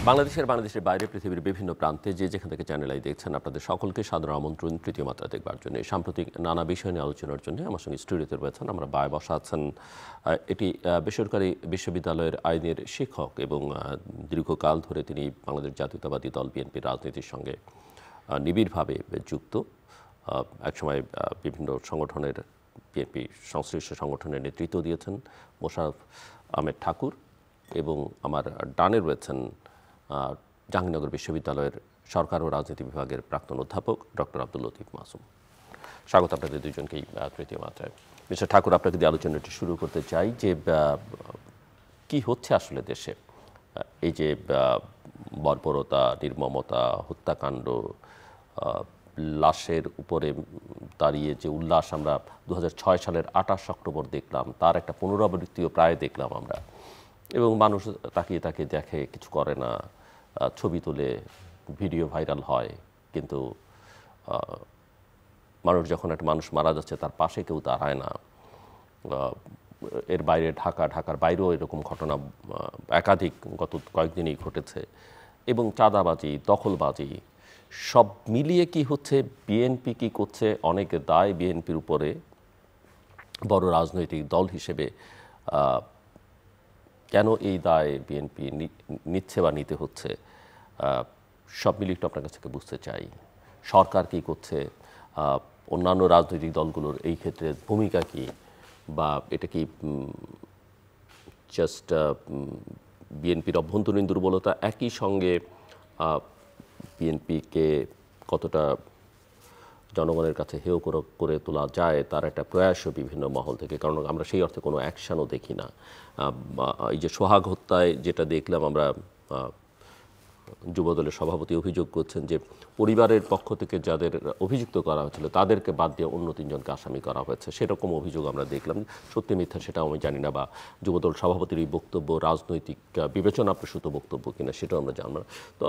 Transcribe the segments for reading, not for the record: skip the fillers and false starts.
বাংলাদেশের বাইরে পৃথিবীর বিভিন্ন প্রান্তে যেখান থেকে চ্যানেল আই দেখছেন আপনাদের সকলকে সাদর আমন্ত্রণ তৃতীয় মাত্রা দেখবার জন্য। সাম্প্রতিক নানা বিষয় নিয়ে আলোচনার জন্য আমার সঙ্গে স্টুডিওতে রয়েছেন, আমরা বায়ে বসা আছেন এটি বেসরকারি বিশ্ববিদ্যালয়ের আইনের শিক্ষক এবং দীর্ঘকাল ধরে তিনি বাংলাদেশ জাতীয়তাবাদী দল বিএনপির রাজনীতির সঙ্গে নিবিড়ভাবে যুক্ত। একসময় বিভিন্ন সংগঠনের বিএনপি সংশ্লিষ্ট সংগঠনের নেতৃত্ব দিয়েছেন মোশাররফ আহমেদ ঠাকুর, এবং আমার ডানে রয়েছেন জাহাঙ্গীরনগর বিশ্ববিদ্যালয়ের সরকার ও রাজনীতি বিভাগের প্রাক্তন অধ্যাপক ডক্টর আব্দুল লতিফ মাসুম। স্বাগত আপনাদের দুজনকেই তৃতীয় মাত্রায়। মিস্টার ঠাকুর, আপনাকে দিয়ে আলোচনাটি শুরু করতে চাই যে কি হচ্ছে আসলে দেশে, এই যে বর্বরতা, নির্মমতা, হত্যাকাণ্ড, লাশের উপরে দাঁড়িয়ে যে উল্লাস আমরা 2006 সালের 28 অক্টোবর দেখলাম, তার একটা পুনরাবৃত্তিও প্রায় দেখলাম আমরা, এবং মানুষ তাকিয়ে তাকিয়ে দেখে, কিছু করে না, ছবি তুলে ভিডিও ভাইরাল হয়, কিন্তু যখন একটা মানুষ মারা যাচ্ছে তার পাশে কেউ দাঁড়ায় না। এর বাইরে ঢাকার বাইরেও এরকম ঘটনা একাধিক গত কয়েকদিনই ঘটেছে, এবং চাঁদাবাজি, দখলবাজি সব মিলিয়ে কি হচ্ছে, বিএনপি কি করছে, অনেক দায় বিএনপির উপরে বড় রাজনৈতিক দল হিসেবে। কেন এই দায় বিএনপি নিচ্ছে বা নিতে হচ্ছে, সব মিলিয়ে একটু আপনার কাছ থেকে বুঝতে চাই। সরকার কি করছে, অন্যান্য রাজনৈতিক দলগুলোর এই ক্ষেত্রে ভূমিকা কি, বা এটা কি জাস্ট বিএনপির অভ্যন্তরীণ দুর্বলতা, একই সঙ্গে বিএনপিকে কতটা জনগণের কাছে হেয় করে তোলা যায় তার একটা প্রয়াসও বিভিন্ন মহল থেকে, কারণ আমরা সেই অর্থে কোনো অ্যাকশানও দেখি না। এই যে সোহাগ হত্যায় যেটা দেখলাম আমরা, যুবদলের সভাপতি অভিযোগ করছেন যে পরিবারের পক্ষ থেকে যাদের অভিযুক্ত করা হয়েছিল তাদেরকে বাদ দিয়ে অন্য 3 জনকে আসামি করা হয়েছে, সেরকম অভিযোগ আমরা দেখলাম। সত্যি মিথ্যা সেটাও আমি জানি না, বা যুবদল সভাপতির এই বক্তব্য রাজনৈতিক বিবেচনা প্রসূত বক্তব্য কিনা সেটাও আমরা জানব না। তো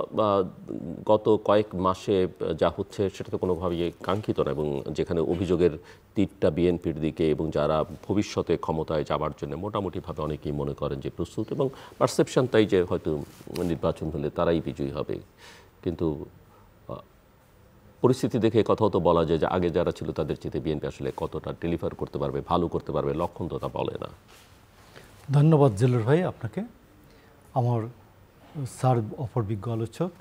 গত কয়েক মাসে যা হচ্ছে সেটা তো কোনোভাবেই কাঙ্ক্ষিত না, এবং যেখানে অভিযোগের তীরটা বিএনপির দিকে, এবং যারা ভবিষ্যতে ক্ষমতায় যাবার জন্য মোটামুটিভাবে অনেকেই মনে করেন যে প্রস্তুত, এবং পারসেপশন তাই যে হয়তো নির্বাচন হলে তারাই বিজয়ী হবে। কিন্তু পরিস্থিতি দেখে কথাও তো বলা যায় যে আগে যারা ছিল তাদের চেয়ে বিএনপি আসলে কতটা ডেলিভার করতে পারবে, ভালো করতে পারবে, লক্ষণ তো তা বলে না। ধন্যবাদ জেলুর ভাই আপনাকে, আমার স্যার অপরবিজ্ঞ আলোচক।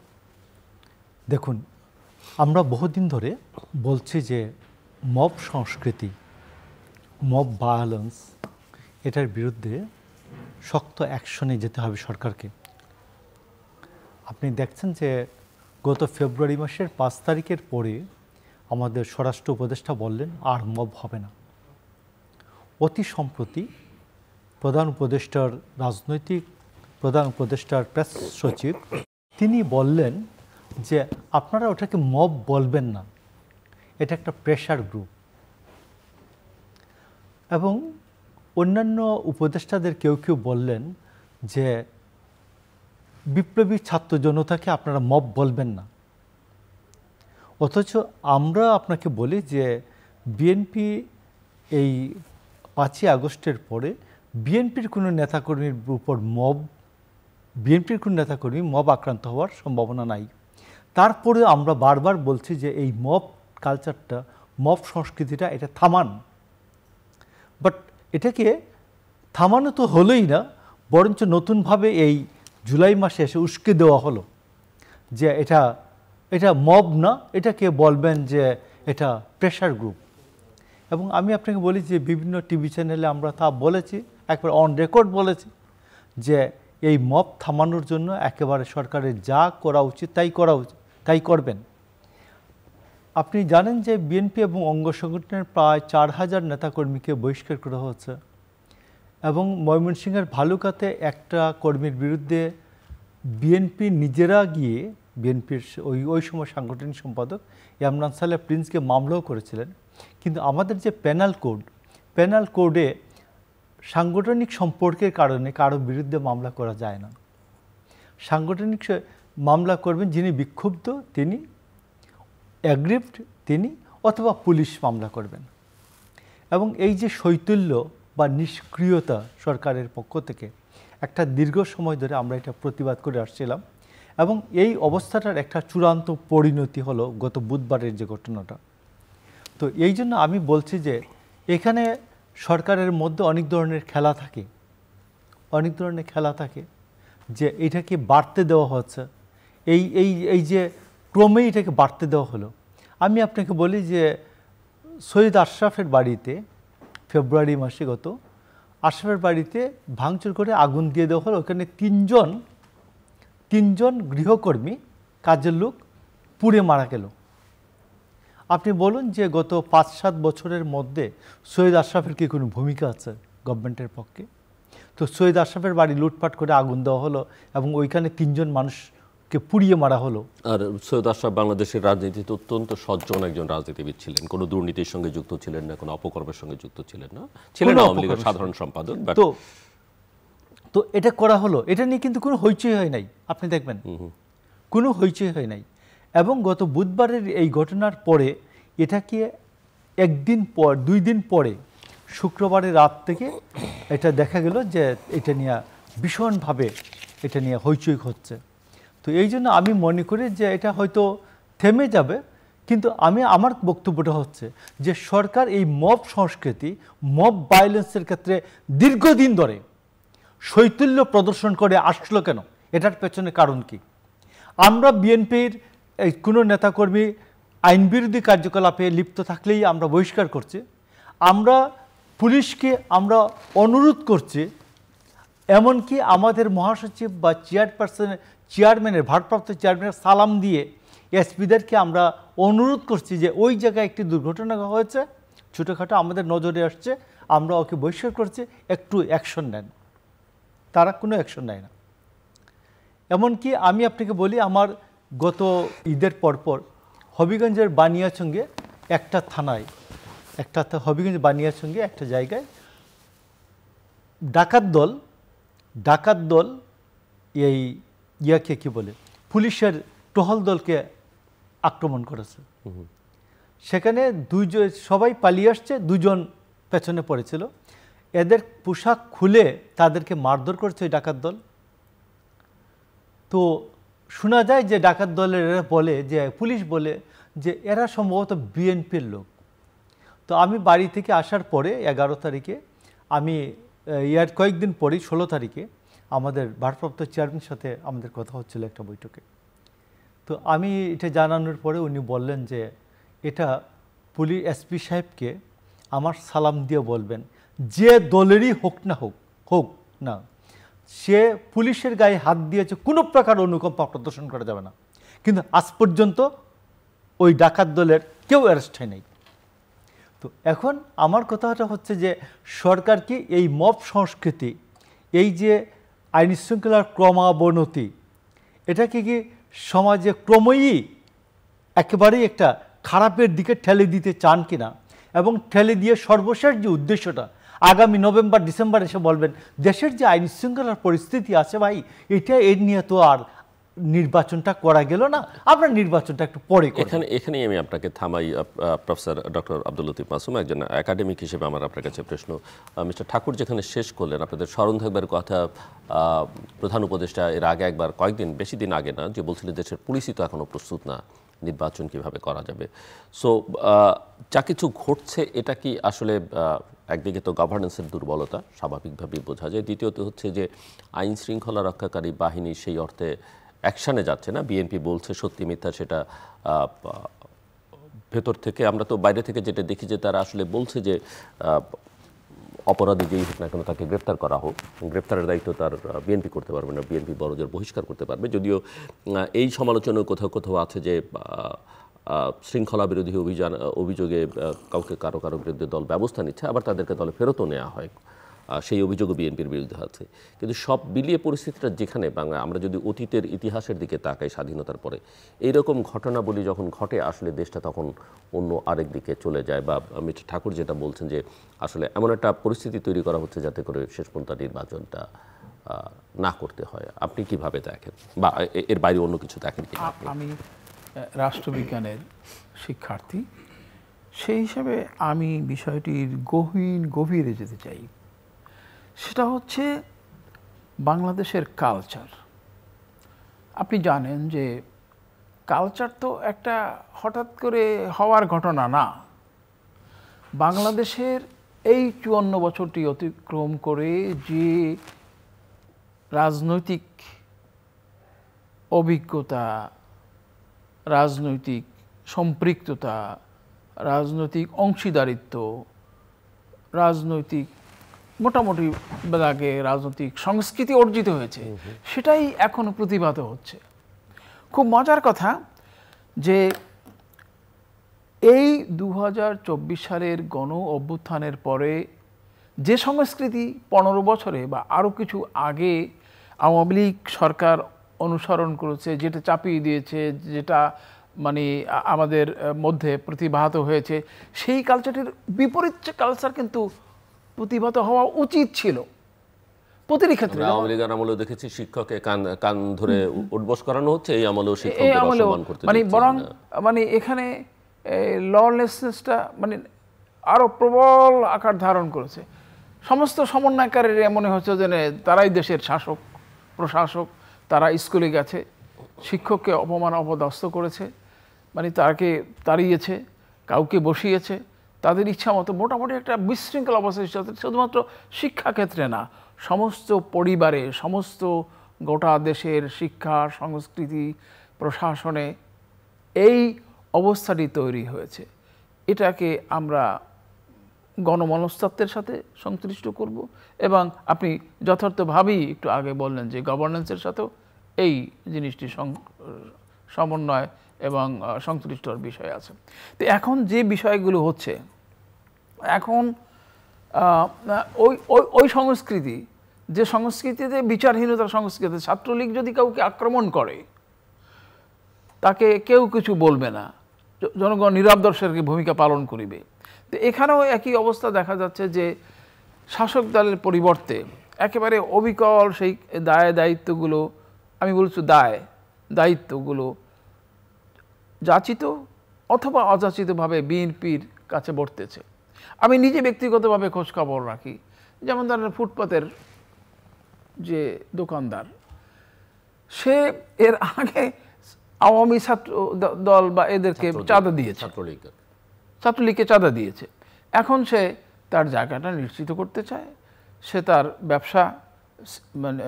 দেখুন, আমরা বহুদিন ধরে বলছি যে মব সংস্কৃতি, মব ভায়োলেন্স, এটার বিরুদ্ধে শক্ত অ্যাকশনে যেতে হবে সরকারকে। আপনি দেখছেন যে গত ফেব্রুয়ারি মাসের 5 তারিখের পরে আমাদের স্বরাষ্ট্র উপদেষ্টা বললেন আর মব হবে না। অতি সম্প্রতি প্রধান উপদেষ্টার প্রেস সচিব তিনি বললেন যে আপনারা ওটাকে মব বলবেন না, এটা একটা প্রেশার গ্রুপ। এবং অন্যান্য উপদেষ্টাদের কেউ বললেন যে বিপ্লবী ছাত্র জনতাকে আপনারা মব বলবেন না। অথচ আমরা আপনাকে বলি যে বিএনপি এই 5ই আগস্টের পরে বিএনপির কোনো নেতাকর্মীর উপর মব আক্রান্ত হওয়ার সম্ভাবনা নাই। তারপরে আমরা বারবার বলছি যে এই মব কালচারটা, মব সংস্কৃতিটা, এটা থামান। বাট এটাকে থামানো তো হলোই না, বরঞ্চ নতুনভাবে এই জুলাই মাসে এসে উস্কে দেওয়া হলো যে এটা মব না, এটাকে বলবেন যে এটা প্রেশার গ্রুপ। এবং আমি আপনাকে বলি যে বিভিন্ন টিভি চ্যানেলে আমরা তা বলেছি, একবার অন রেকর্ড বলেছি যে এই মব থামানোর জন্য একেবারে সরকারের যা করা উচিত তাই করবেন। আপনি জানেন যে বিএনপি এবং অঙ্গ সংগঠনের প্রায় 4000 নেতাকর্মীকে বহিষ্কার করা হচ্ছে, এবং ময়মনসিংহের ভালুকাতে একটা কর্মীর বিরুদ্ধে বিএনপি নিজেরা গিয়ে, বিএনপির ওই সময় সাংগঠনিক সম্পাদক ইমরান সালেহ প্রিন্সকে মামলাও করেছিলেন। কিন্তু আমাদের যে প্যানাল কোডে সাংগঠনিক সম্পর্কের কারণে কারো বিরুদ্ধে মামলা করা যায় না। সাংগঠনিক মামলা করবেন যিনি বিক্ষুব্ধ, তিনি অ্যাগ্রিভড, তিনি, অথবা পুলিশ মামলা করবেন। এবং এই যে শৈথিল্য বা নিষ্ক্রিয়তা সরকারের পক্ষ থেকে, একটা দীর্ঘ সময় ধরে আমরা এটা প্রতিবাদ করে আসছিলাম। এবং এই অবস্থাটার একটা চূড়ান্ত পরিণতি হলো গত বুধবারের যে ঘটনাটা। তো এই জন্য আমি বলছি যে এখানে সরকারের মধ্যে অনেক ধরনের খেলা থাকে, অনেক ধরনের খেলা থাকে, যে এটাকে বাড়তে দেওয়া হচ্ছে, এই এই এই যে ক্রমে এটাকে বাড়তে দেওয়া হলো। আমি আপনাকে বলি যে সৈয়দ আশরাফের বাড়িতে ফেব্রুয়ারি মাসে গত আশরাফের বাড়িতে ভাঙচুর করে আগুন দিয়ে দেওয়া হলো। ওখানে তিনজন গৃহকর্মী, কাজের লোক পুড়ে মারা গেল। আপনি বলুন যে গত 5-7 বছরের মধ্যে সৈয়দ আশরাফের কি কোনো ভূমিকা আছে গভর্নমেন্টের পক্ষে? তো সৈয়দ আশরাফের বাড়ি লুটপাট করে আগুন দেওয়া হলো এবং ওইখানে 3জন মানুষকে পুড়িয়ে মারা হলো। আর সৈয়দ আশরাফ বাংলাদেশের রাজনীতিতে অত্যন্ত সজ্জন একজন রাজনীতিবিদ ছিলেন, কোনো দুর্নীতির সঙ্গে যুক্ত ছিলেন না, কোনো অপকর্মের সঙ্গে যুক্ত ছিলেন না, ছিলেন আওয়ামী লীগের সাধারণ সম্পাদক। তো এটা করা হলো, এটা নিয়ে কিন্তু কোনো হইচই হয় নাই, আপনি দেখবেন কোনো হইচই হয় নাই। এবং গত বুধবারের এই ঘটনার পরে এটাকে 2 দিন পরে শুক্রবারের রাত থেকে এটা দেখা গেল যে এটা নিয়ে ভীষণভাবে এটা নিয়ে হইচই হচ্ছে। তো এই জন্য আমি মনে করি যে এটা হয়তো থেমে যাবে, কিন্তু আমার বক্তব্যটা হচ্ছে যে সরকার এই মব সংস্কৃতি, মব ভায়োলেন্সের ক্ষেত্রে দীর্ঘদিন ধরে শৈথিল্য প্রদর্শন করে আসলো কেন, এটার পেছনে কারণ কি? আমরা বিএনপির কোনো নেতাকর্মী আইনবিরোধী কার্যকলাপে লিপ্ত থাকলেই আমরা বহিষ্কার করছি, আমরা পুলিশকে আমরা অনুরোধ করছি, এমনকি আমাদের মহাসচিব বা চেয়ারম্যানের ভারপ্রাপ্ত চেয়ারম্যানের সালাম দিয়ে এসপিদেরকে আমরা অনুরোধ করছি যে ওই জায়গায় একটি দুর্ঘটনা হয়েছে, ছোটোখাটো আমাদের নজরে আসছে, আমরা ওকে বহিষ্কার করছি, একটু অ্যাকশন নেন। তারা কোনো অ্যাকশন নেয় না। এমনকি আমি আপনাকে বলি, আমার গত ঈদের পরপর হবিগঞ্জের বানিয়াচঙ্গে একটা থানায়, হবিগঞ্জ বানিয়াচঙ্গে একটা জায়গায় ডাকাত দল এই ইয়াকে কি বলে পুলিশের টহল দলকে আক্রমণ করেছে। সেখানে সবাই পালিয়ে আসছে, 2জন পেছনে পড়েছিল, এদের পোশাক খুলে তাদেরকে মারধর করেছে ওই ডাকাত দল। তো শোনা যায় যে ডাকাত দলের পুলিশ বলে যে এরা সম্ভবত বিএনপির লোক। তো আমি বাড়ি থেকে আসার পরে 11 তারিখে আমি ইয়ার কয়েকদিন পরেই 16 তারিখে আমাদের ভারপ্রাপ্ত চেয়ারম্যানের সাথে আমাদের কথা হচ্ছিল একটা বৈঠকে। তো আমি এটা জানানোর পরে উনি বললেন যে এটা এসপি সাহেবকে আমার সালাম দিয়ে বলবেন, যে দলেরই হোক না সে পুলিশের গায়ে হাত দিয়েছে, কোনো প্রকার অনুকম্পা প্রদর্শন করা যাবে না। কিন্তু আজ পর্যন্ত ওই ডাকাত দলের কেউ অ্যারেস্ট হয় নাই। তো এখন আমার কথাটা হচ্ছে যে সরকার কি এই মব সংস্কৃতি, এই যে আইন শৃঙ্খলার ক্রমাবনতি, এটাকে কি সমাজে ক্রমেই একেবারেই একটা খারাপের দিকে ঠেলে দিতে চান কিনা, এবং ঠেলে দিয়ে সর্বশেষ যে উদ্দেশ্যটা আগামী নভেম্বর-ডিসেম্বর এসে বলবেন দেশের যে আইন শৃঙ্খলার পরিস্থিতি আছে ভাই, এর নিয়ে তো আর নির্বাচনটা করা গেল না, আমরা নির্বাচনটা একটু পরে করি। এখানেই আমি আপনাকে থামাই। প্রফেসর ডক্টর আব্দুল লতিফ মাসুম, একজন একাডেমিক হিসেবে আমার আপনার কাছে প্রশ্ন। মিস্টার ঠাকুর যেখানে শেষ করলেন, আপনাদের স্মরণ থাকবার কথা প্রধান উপদেষ্টা এর আগে একবার বেশি দিন আগে না, যে বলছিলেন দেশের পুলিশই তো এখনও প্রস্তুত না, নির্বাচন কিভাবে করা যাবে। সো যা কিছু ঘটছে এটা কি আসলে একদিকে তো গভর্নেন্সের দুর্বলতা স্বাভাবিকভাবেই বোঝা যায়, দ্বিতীয়ত হচ্ছে যে আইন শৃঙ্খলা রক্ষাকারী বাহিনী সেই অর্থে অ্যাকশানে যাচ্ছে না। বিএনপি বলছে সত্যি মিথ্যা সেটা ভেতর থেকে, আমরা তো বাইরে থেকে যেটা দেখি যে তারা আসলে বলছে যে অপরাধী যেই হোক না কেন তাকে গ্রেপ্তার করা হোক, গ্রেপ্তারের দায়িত্ব তার বিএনপি করতে পারবে না, বিএনপি বড়জোর বহিষ্কার করতে পারবে। যদিও এই সমালোচনাও কোথাও আছে যে শৃঙ্খলা বিরোধী অভিযোগে কারো বিরুদ্ধে দল ব্যবস্থা নিচ্ছে, আবার তাদেরকে দলে ফেরতও নেওয়া হয়, সেই অভিযোগও বিএনপির বিরুদ্ধে আছে। কিন্তু সব মিলিয়ে পরিস্থিতিটা যেখানে আমরা যদি অতীতের ইতিহাসের দিকে তাকাই, স্বাধীনতার পরে এইরকম ঘটনাবলী যখন ঘটে আসলে দেশটা তখন অন্য আরেক দিকে চলে যায়। বা মিস্টার ঠাকুর যেটা বলছেন যে আসলে এমন একটা পরিস্থিতি তৈরি করা হচ্ছে যাতে করে শেষ পর্যন্ত নির্বাচনটা না করতে হয়। আপনি কিভাবে দেখেন, বা এর বাইরে অন্য কিছু দেখেন কি? আমি রাষ্ট্রবিজ্ঞানের শিক্ষার্থী, সেই হিসাবে আমি বিষয়টির গভীরে যেতে চাই। সেটা হচ্ছে বাংলাদেশের কালচার। আপনি জানেন যে কালচার তো একটা হঠাৎ করে হওয়ার ঘটনা না। বাংলাদেশের এই ৫৪ বছরটি অতিক্রম করে যে রাজনৈতিক অভিজ্ঞতা, রাজনৈতিক সম্পৃক্ততা, রাজনৈতিক অংশীদারিত্ব, রাজনৈতিক মোটামুটি দাগে রাজনৈতিক সংস্কৃতি অর্জিত হয়েছে, সেটাই এখনো প্রতিভাত হচ্ছে। খুব মজার কথা যে এই ২০২৪ সালের গণ অভ্যুত্থানের পরে যে সংস্কৃতি ১৫ বছরে বা আরও কিছু আগে আওয়ামী লীগ সরকার অনুসরণ করেছে, যেটা চাপিয়ে দিয়েছে, যেটা মানে আমাদের মধ্যে প্রতিভাত হয়েছে, সেই কালচারটির বিপরীত কালচার কিন্তু প্রতিভাত হওয়া উচিত ছিল প্রতিটি ক্ষেত্রে। আওয়ামী লীগের আমলেও দেখেছি শিক্ষককে কান ধরে উঠবস করানো হচ্ছে, এই আমলেও শিক্ষকদের অসম্মান করতে মানে দিচ্ছে বরং না। মানে এখানে ললেসনেসটা মানে আরো প্রবল আকার ধারণ করেছে। সমস্ত সমন্বয়কারীর মনে হচ্ছে যে তারাই দেশের শাসক প্রশাসক, তারা স্কুলে গেছে, শিক্ষককে অপমান অপদস্থ করেছে, মানে তাকে তাড়িয়েছে, কাউকে বসিয়েছে, তাদের ইচ্ছা মতো মোটামুটি একটা বিশৃঙ্খল অবস্থা শুধুমাত্র শিক্ষাক্ষেত্রে না, সমস্ত পরিবারে, সমস্ত গোটা দেশের শিক্ষা সংস্কৃতি প্রশাসনে এই অবস্থাটি তৈরি হয়েছে। এটাকে আমরা গণমনস্তাত্ত্বের সাথে সংশ্লিষ্ট করব এবং আপনি যথার্থভাবেই একটু আগে বললেন যে গভর্নেন্সের সাথেও এই জিনিসটি সমন্বয় এবং সংশ্লিষ্টর বিষয় আছে। তো এখন যে বিষয়গুলো হচ্ছে, এখন ওই সংস্কৃতি, যে সংস্কৃতিতে বিচারহীনতার সংস্কৃতি, ছাত্রলীগ যদি কাউকে আক্রমণ করে তাকে কেউ কিছু বলবে না, জনগণ নীরব দর্শকের ভূমিকা পালন করিবে। তো এখানেও একই অবস্থা দেখা যাচ্ছে যে শাসক দলের পরিবর্তে একেবারে অবিকল সেই দায়িত্বগুলো, আমি বলছি দায়িত্বগুলো যাচিত অথবা অযাচিতভাবে বিএনপির কাছে বর্তেছে। আমি নিজে ব্যক্তিগতভাবে খোঁজখবর রাখি, যেমন ধরেন ফুটপাতের যে দোকানদার, সে এর আগে আওয়ামী ছাত্র দল বা এদেরকে চাঁদা দিয়েছে, ছাত্রলীগকে চাঁদা দিয়েছে। এখন সে তার জায়গাটা নিশ্চিত করতে চায়, সে তার ব্যবসা মানে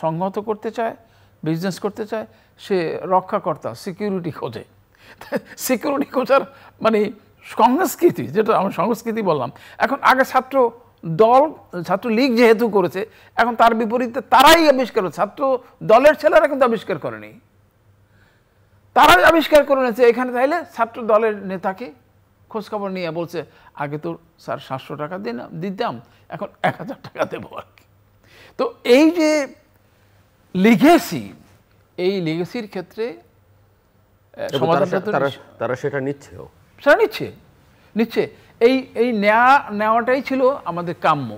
সংহত করতে চায়, বিজনেস করতে চায়, সে রক্ষাকর্তা সিকিউরিটি খোঁজে। সিকিউরিটি খোঁজার মানে সংস্কৃতি, যেটা আমি সংস্কৃতি বললাম, এখন আগে ছাত্রলীগ যেহেতু করেছে, এখন তার বিপরীতে তারাই আবিষ্কার করেছে, ছাত্র দলের ছেলেরা কিন্তু আবিষ্কার করেনি, তারাই আবিষ্কার করে নিয়েছে। এখানে তাইলে ছাত্র দলের নেতাকে খোঁজখবর নিয়ে বলছে, আগে তো স্যার 700 টাকা দিতাম, এখন 1000 টাকা দেবো আর কি। তো এই যে লিগেসি, এই লিগেসির ক্ষেত্রে তারা সেটা নিচ্ছেও, সেটা নিচ্ছে। এই নেওয়াটাই ছিল আমাদের কাম্য,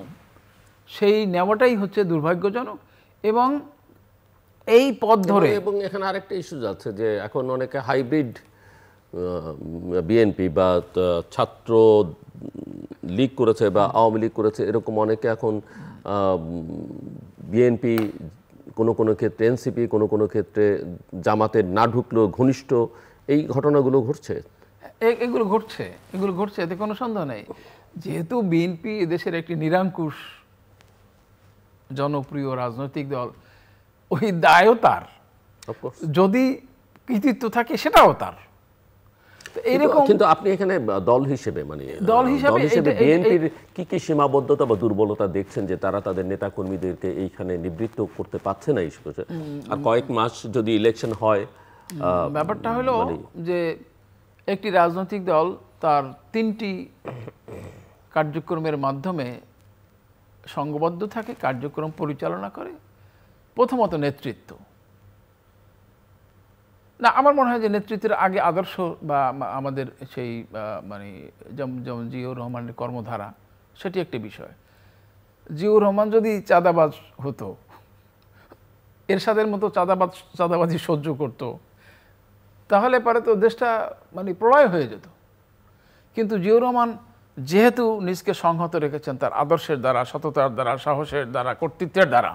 সেই নেওয়াটাই হচ্ছে দুর্ভাগ্যজনক। এবং এই পথ ধরে, এবং এখানে আরেকটা ইস্যু যাচ্ছে যে এখন অনেকে হাইব্রিড বিএনপি বা ছাত্র লীগ করেছে বা আওয়ামী লীগ করেছে, এরকম অনেকে এখন বিএনপি কোনো ক্ষেত্রে এনসিপি, কোনো ক্ষেত্রে জামাতের না ঢুকলেও ঘনিষ্ঠ, এই ঘটনাগুলো ঘটছে। এগুলো ঘটছে, এতে কোনো সন্দেহ নেই। যেহেতু বিএনপি এদেশের একটি নিরঙ্কুশ জনপ্রিয় রাজনৈতিক দল, ওই দায়ও তার, যদি কৃতিত্ব থাকে সেটাও তার। কিন্তু আপনি এখানে দল হিসেবে বিএনপির কি সীমাবদ্ধতা বা দুর্বলতা দেখছেন যে তারা তাদের নেতা কর্মীদেরকে এইখানে নিবৃত্ত করতে পারছে না? আর কয়েক মাস যদি ইলেকশন হয়, ব্যাপারটা হলো যে একটি রাজনৈতিক দল তার 3টি কার্যক্রমের মাধ্যমে সংঘবদ্ধ থাকে, কার্যক্রম পরিচালনা করে। প্রথমত নেতৃত্ব, না আমার মনে হয় যে নেতৃত্বের আগে আদর্শ বা আমাদের সেই মানে যেমন জিয়াউর রহমানের কর্মধারা, সেটি একটি বিষয়। জিয়াউর রহমান যদি চাঁদাবাজ হতো, এরশাদের মতো চাঁদাবাজি সহ্য করত, তাহলে পরে তো দেশটা মানে প্রলয় হয়ে যেত। কিন্তু জিয়াউর রহমান যেহেতু নিজকে সংহত রেখেছেন তার আদর্শের দ্বারা, সততার দ্বারা, সাহসের দ্বারা, কর্তৃত্বের দ্বারা,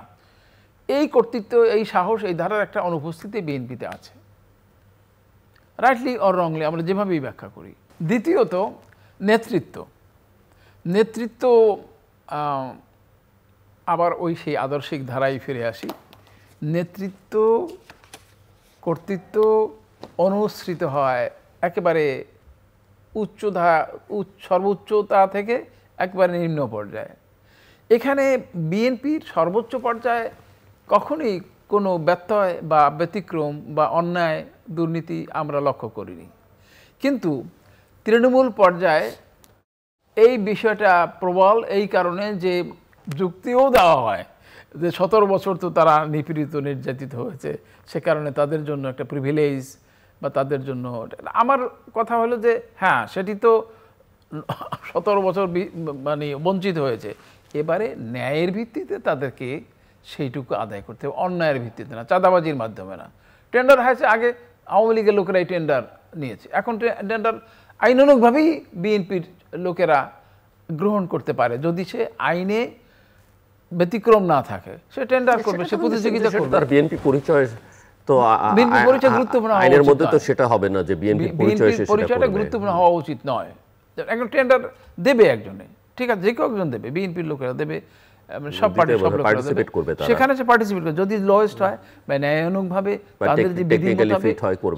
এই কর্তৃত্ব, এই সাহস, এই ধারার একটা অনুপস্থিতি বিএনপিতে আছে, রাইটলি অর রংলি আমরা যেভাবেই ব্যাখ্যা করি। দ্বিতীয়ত নেতৃত্ব আবার ওই সেই আদর্শিক ধারায় ফিরে আসি। নেতৃত্ব কর্তৃত্ব অনুসৃত হয় একেবারে সর্বোচ্চতা থেকে একবারে নিম্ন পর্যায়ে। এখানে বিএনপির সর্বোচ্চ পর্যায়ে কখনোই কোনো ব্যত্যয় বা ব্যতিক্রম বা অন্যায় দুর্নীতি আমরা লক্ষ্য করিনি, কিন্তু তৃণমূল পর্যায়ে এই বিষয়টা প্রবল এই কারণে যে যুক্তিও দেওয়া হয় যে 17 বছর তো তারা নিপীড়িত নির্যাতিত হয়েছে, সে কারণে তাদের জন্য একটা প্রিভিলেজ বা তাদের জন্য। আমার কথা হলো যে হ্যাঁ, সেটি তো 17 বছর মানে বঞ্চিত হয়েছে, এবারে ন্যায়ের ভিত্তিতে তাদেরকে সেইটুকু আদায় করতে হবে, অন্যায়ের ভিত্তিতে না, চাঁদাবাজির মাধ্যমে না। টেন্ডার হয়েছে, আগে আওয়ামী লীগের লোকেরাই টেন্ডার নিয়েছে, এখন টেন্ডার আইনানুগভাবেই বিএনপির লোকেরা গ্রহণ করতে পারে, যদি সে আইনে ব্যতিক্রম না থাকে সে টেন্ডার করবে, সে প্রতিযোগিতা করবে। তার বিএনপি পরিচয় তো বিএনপি পরিচয় গুরুত্বপূর্ণ হওয়া আইনের উচিত মধ্যে তো নয়। সেটা হবে না যে বিএনপি পরিচয়টা গুরুত্বপূর্ণ হওয়া উচিত নয়। একজন টেন্ডার দেবে একজনে, ঠিক আছে, যে কেউ একজন দেবে, বিএনপির লোকেরা দেবে, সব পার্টি সব লোকেরা দেবে, সেখানে সে পার্টিসিপেট করে, যদি লোয়েস্ট হয় বা ন্যায়ানুগভাবে তাদের যে বিধি মোতাবেক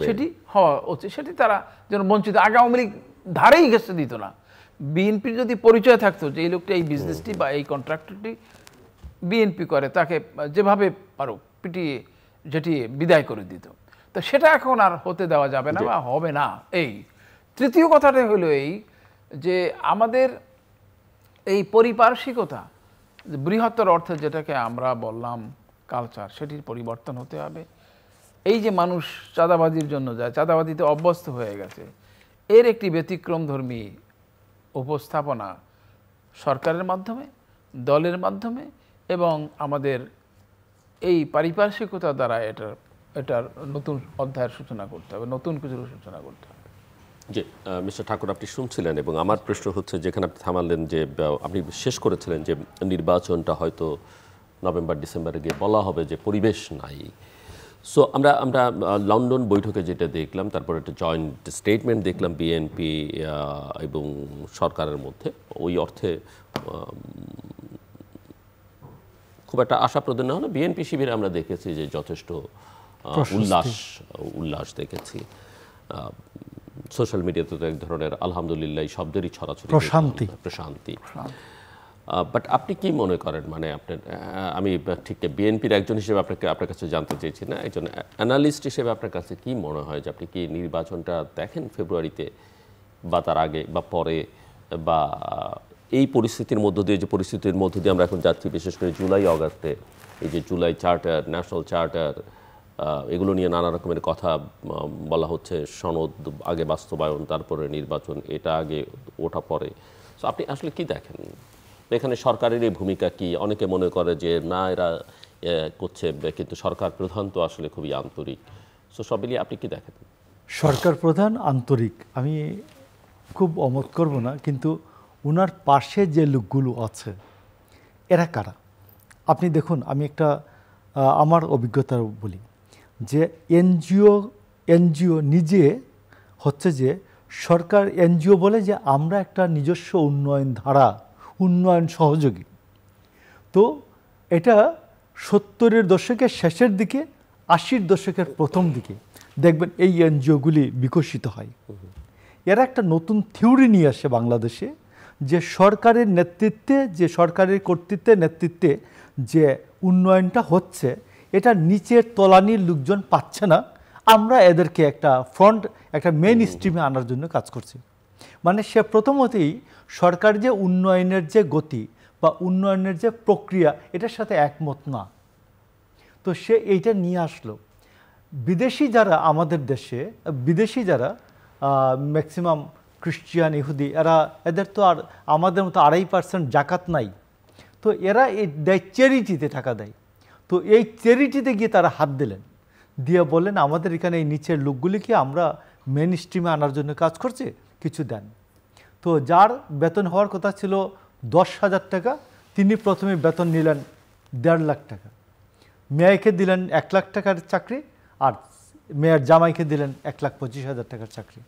সেটি হওয়া উচিত, সেটি তারা যেন বঞ্চিত। আগে আওয়ামী লীগ ধারেই ঘেঁষতে দিত না। বিএনপির যদি পরিচয় থাকতো যে এই লোকটা এই বিজনেসটি বা এই কন্ট্রাক্টরটি বিএনপি করে, তাকে যেভাবে পারো পিটিয়ে যেটি বিদায় করে দিত, তো সেটা এখন আর হতে দেওয়া যাবে না বা হবে না। এই তৃতীয় কথাটা হলো এই যে আমাদের এই পরিপার্শ্বিকতা, বৃহত্তর অর্থে যেটাকে আমরা বললাম কালচার, সেটির পরিবর্তন হতে হবে। এই যে মানুষ চাঁদাবাজির জন্য যায়, চাঁদাবাজিতে অভ্যস্ত হয়ে গেছে, এর একটি ব্যতিক্রমধর্মী উপস্থাপনা সরকারের মাধ্যমে, দলের মাধ্যমে এবং আমাদের এই পারিপার্শ্বিকতা দ্বারা এটার নতুন অধ্যায়ের সূচনা করতে হবে, নতুন কিছুর সূচনা করতে হবে। জি, মিস্টার ঠাকুর, আপনি শুনছিলেন এবং আমার প্রশ্ন হচ্ছে, যেখানে আপনি থামালেন যে আপনি শেষ করেছিলেন যে নির্বাচনটা হয়তো নভেম্বর ডিসেম্বরে গিয়ে বলা হবে যে পরিবেশ নাই। সো আমরা লন্ডন বৈঠকে যেটা দেখলাম, তারপর একটা জয়েন্ট স্টেটমেন্ট দেখলাম বিএনপি এবং সরকারের মধ্যে, ওই অর্থে খুব একটা আশাপ্রদ না হলে বিএনপি শিবিরে আমরা দেখেছি যে যথেষ্ট উল্লাস দেখেছি। সোশ্যাল মিডিয়াতে তো এক ধরনের আলহামদুলিল্লাহ শব্দেরই ছড়াছড়ি, প্রশান্তি। বাট আপনি কি মনে করেন, মানে আপনার, আমি ঠিক বিএনপির একজন হিসেবে আপনার কাছে জানতে চেয়েছি না, একজন অ্যানালিস্ট হিসেবে আপনার কাছে কি মনে হয় যে আপনি কি নির্বাচনটা দেখেন ফেব্রুয়ারিতে বা তার আগে বা পরে, বা এই পরিস্থিতির মধ্য দিয়ে, যে পরিস্থিতির মধ্য দিয়ে আমরা এখন যাচ্ছি, বিশেষ করে জুলাই অগাস্টে, এই যে জুলাই চার্টার, ন্যাশনাল চার্টার, এগুলো নিয়ে নানা রকমের কথা বলা হচ্ছে, সনদ আগে বাস্তবায়ন, তারপরে নির্বাচন, এটা আগে ওটা পরে। সো আপনি আসলে কি দেখেন এখানে সরকারের এই ভূমিকা কি? অনেকে মনে করে যে না, এরা করছে, কিন্তু সরকার প্রধান তো আসলে খুবই আন্তরিক। সো সব মিলিয়ে আপনি কি দেখেন? সরকার প্রধান আন্তরিক আমি খুব অমত করব না, কিন্তু ওনার পাশে যে লোকগুলো আছে এরা কারা? আপনি দেখুন, আমি একটা আমার অভিজ্ঞতা বলি যে এনজিও নিজে হচ্ছে যে সরকার এনজিও বলে যে আমরা একটা নিজস্ব উন্নয়ন ধারা, উন্নয়ন সহযোগী। তো এটা 70-এর দশকের শেষের দিকে, 80-র দশকের প্রথম দিকে দেখবেন এই এনজিওগুলি বিকশিত হয়। এরা একটা নতুন থিওরি নিয়ে আসে বাংলাদেশে, যে সরকারের নেতৃত্বে, যে সরকারের কর্তৃত্বে নেতৃত্বে যে উন্নয়নটা হচ্ছে, এটা নিচের তলানির লোকজন পাচ্ছে না, আমরা এদেরকে একটা মেইন স্ট্রিমে আনার জন্য কাজ করছি। মানে সে প্রথমতেই সরকার যে উন্নয়নের যে গতি বা উন্নয়নের যে প্রক্রিয়া, এটার সাথে একমত না। তো সে এইটা নিয়ে আসলো। বিদেশি যারা আমাদের দেশে, বিদেশি যারা ম্যাক্সিমাম খ্রিস্টিয়ান, ইহুদি, এদের তো আর আমাদের মতো 2.5% জাকাত নাই। তো এরা এই দেয় চ্যারিটিতে, টাকা দেয়। তো এই চ্যারিটিতে গিয়ে তারা হাত দিলেন, দিয়ে বললেন আমাদের এখানে এই নিচের লোকগুলিকে আমরা মেন স্ট্রিমে আনার জন্য কাজ করছে, কিছু দেন। তো যার বেতন হওয়ার কথা ছিল 10,000 টাকা, তিনি প্রথমে বেতন নিলেন 1.5 লাখ টাকা। মেয়েকে দিলেন 1 লাখ টাকার চাকরি, আর মেয়ের জামাইকে দিলেন 1,25,000 টাকার চাকরি।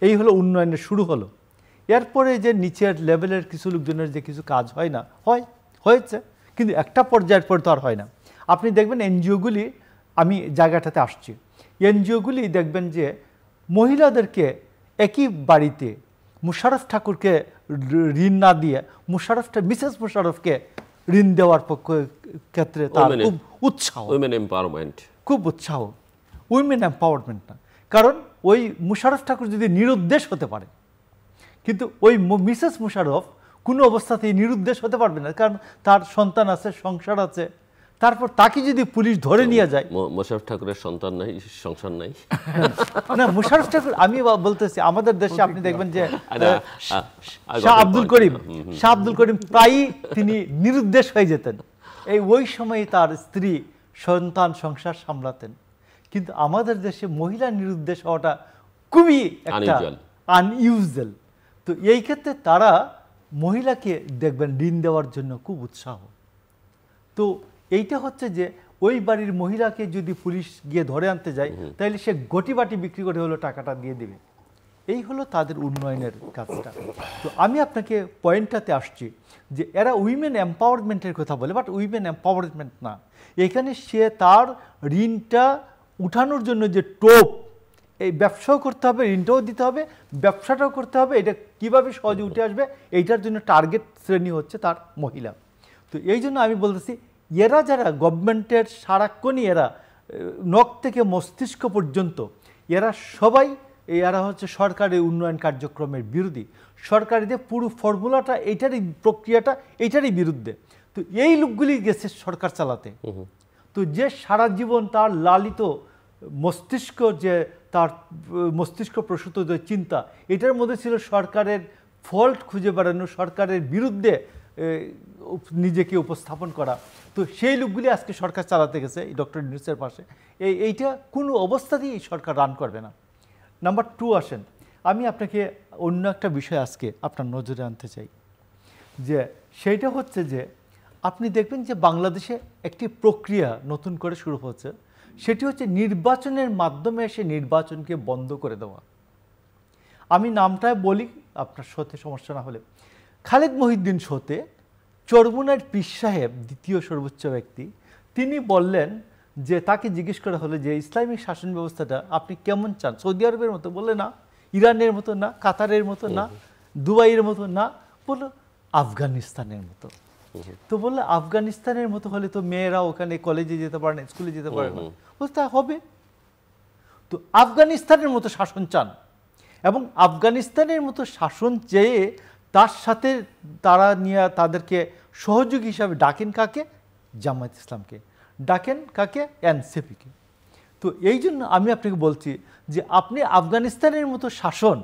এই হলো উন্নয়নের শুরু হলো। এরপরে যে নিচের লেভেলের কিছু লোকজনের যে কিছু কাজ হয় না, হয়েছে, কিন্তু একটা পর্যায়ের পর তো আর হয় না। আপনি দেখবেন এনজিওগুলি, আমি জায়গাটাতে আসছি, এনজিওগুলি দেখবেন যে মহিলাদেরকে একই বাড়িতে মুশারফ ঠাকুরকে ঋণ না দিয়ে মিসেস মুশারফকে ঋণ দেওয়ার ক্ষেত্রে তার খুব উৎসাহ, খুব উৎসাহ। উইমেন এম্পাওয়ারমেন্ট না, কারণ ওই মুশারফ ঠাকুর যদি নিরুদ্দেশ হতে পারে, কিন্তু ওই মিসেস মুশারফ কোনো অবস্থাতেই নিরুদ্দেশ হতে পারবে না, কারণ তার সন্তান আছে, সংসার আছে। তারপর তাকে যদি পুলিশ ধরে নিয়ে যায়, মুশারফ ঠাকুরের সন্তান নাই, সংসার নাই না, মুশারফ ঠাকুর, আমি বলতেছি আমাদের দেশে আপনি দেখবেন যে শাহ আব্দুল করিম প্রায়ই তিনি নিরুদ্দেশ হয়ে যেতেন। ওই সময় তার স্ত্রী সন্তান সংসার সামলাতেন। কিন্তু আমাদের দেশে মহিলা নিরুদ্দেশ হওয়াটা খুবই একটা আনইউজুয়াল। তো এই ক্ষেত্রে তারা মহিলাকে দেখবেন ঋণ দেওয়ার জন্য খুব উৎসাহ। তো এইটা হচ্ছে যে ওই বাড়ির মহিলাকে যদি পুলিশ গিয়ে ধরে আনতে যায়, তাহলে সে গটি বাটি বিক্রি করে হলো টাকাটা দিয়ে দেবে। এই হলো তাদের উন্নয়নের কাজটা। তো আমি আপনাকে পয়েন্টটাতে আসছি যে এরা উইমেন এম্পাওয়ারমেন্টের কথা বলে, বাট উইমেন এম্পাওয়ারমেন্ট না। এখানে সে তার ঋণটা উঠানোর জন্য যে টোপ, এই ব্যবসাও করতে হবে, ঋণটাও দিতে হবে, ব্যবসাটাও করতে হবে, এটা কিভাবে সহজে উঠে আসবে, এইটার জন্য টার্গেট শ্রেণী হচ্ছে তার মহিলা। তো এই জন্য আমি বলতেছি, এরা যারা গভর্নমেন্টের সারাক্ষণই এরা নখ থেকে মস্তিষ্ক পর্যন্ত এরা সবাই এরা হচ্ছে সরকারের উন্নয়ন কার্যক্রমের বিরোধী। সরকারিদের পুরো ফর্মুলাটা এইটারই, প্রক্রিয়াটা এইটারই বিরুদ্ধে। তো এই লোকগুলি গেছে সরকার চালাতে। তো যে সারা জীবন তার লালিত মস্তিষ্ক, যে তার মস্তিষ্ক প্রসূত যে চিন্তা, এটার মধ্যে ছিল সরকারের ফল্ট খুঁজে বেড়ানো, সরকারের বিরুদ্ধে নিজেকে উপস্থাপন করা। তো সেই লোকগুলি আজকে সরকার চালাতে গেছে ডক্টর ইউনূসের পাশে। এইটা কোনো অবস্থাতেই সরকার রান করবে না। নাম্বার 2 আসেন, আমি আপনাকে অন্য একটা বিষয় আজকে আপনার নজরে আনতে চাই, যে সেইটা হচ্ছে যে আপনি দেখবেন যে বাংলাদেশে একটি প্রক্রিয়া নতুন করে শুরু হচ্ছে, সেটি হচ্ছে নির্বাচনের মাধ্যমে এসে নির্বাচনকে বন্ধ করে দেওয়া। আমি নামটা বলি আপনার সাথে সমস্যা না হলে। খালেদ মহিউদ্দিন শোতে চরমুনার পীর সাহেব, দ্বিতীয় সর্বোচ্চ ব্যক্তি, তিনি বললেন যে তাকে জিজ্ঞেস করা হলো যে ইসলামিক শাসন ব্যবস্থাটা আপনি কেমন চান? সৌদি আরবের মতো? বলে না। ইরানের মতো না, কাতারের মতো না, দুবাইয়ের মতো না, বললো আফগানিস্তানের মতো। তো বললো আফগানিস্তানের মতো হলে তো মেয়েরা ওখানে কলেজে যেতে পারে না, স্কুলে যেতে পারে না। বলতে তা হবে। তো আফগানিস্তানের মতো শাসন চান, এবং আফগানিস্তানের মতো শাসন চেয়ে তার সাথে তারা নিয়ে তাদেরকে সহযোগী হিসাবে ডাকেন কাকে? জামায়াত ইসলামকে। ডাকেন কাকে? এনসিপিকে। তো এই জন্য আমি আপনাকে বলছি যে আপনি আফগানিস্তানের মতো শাসন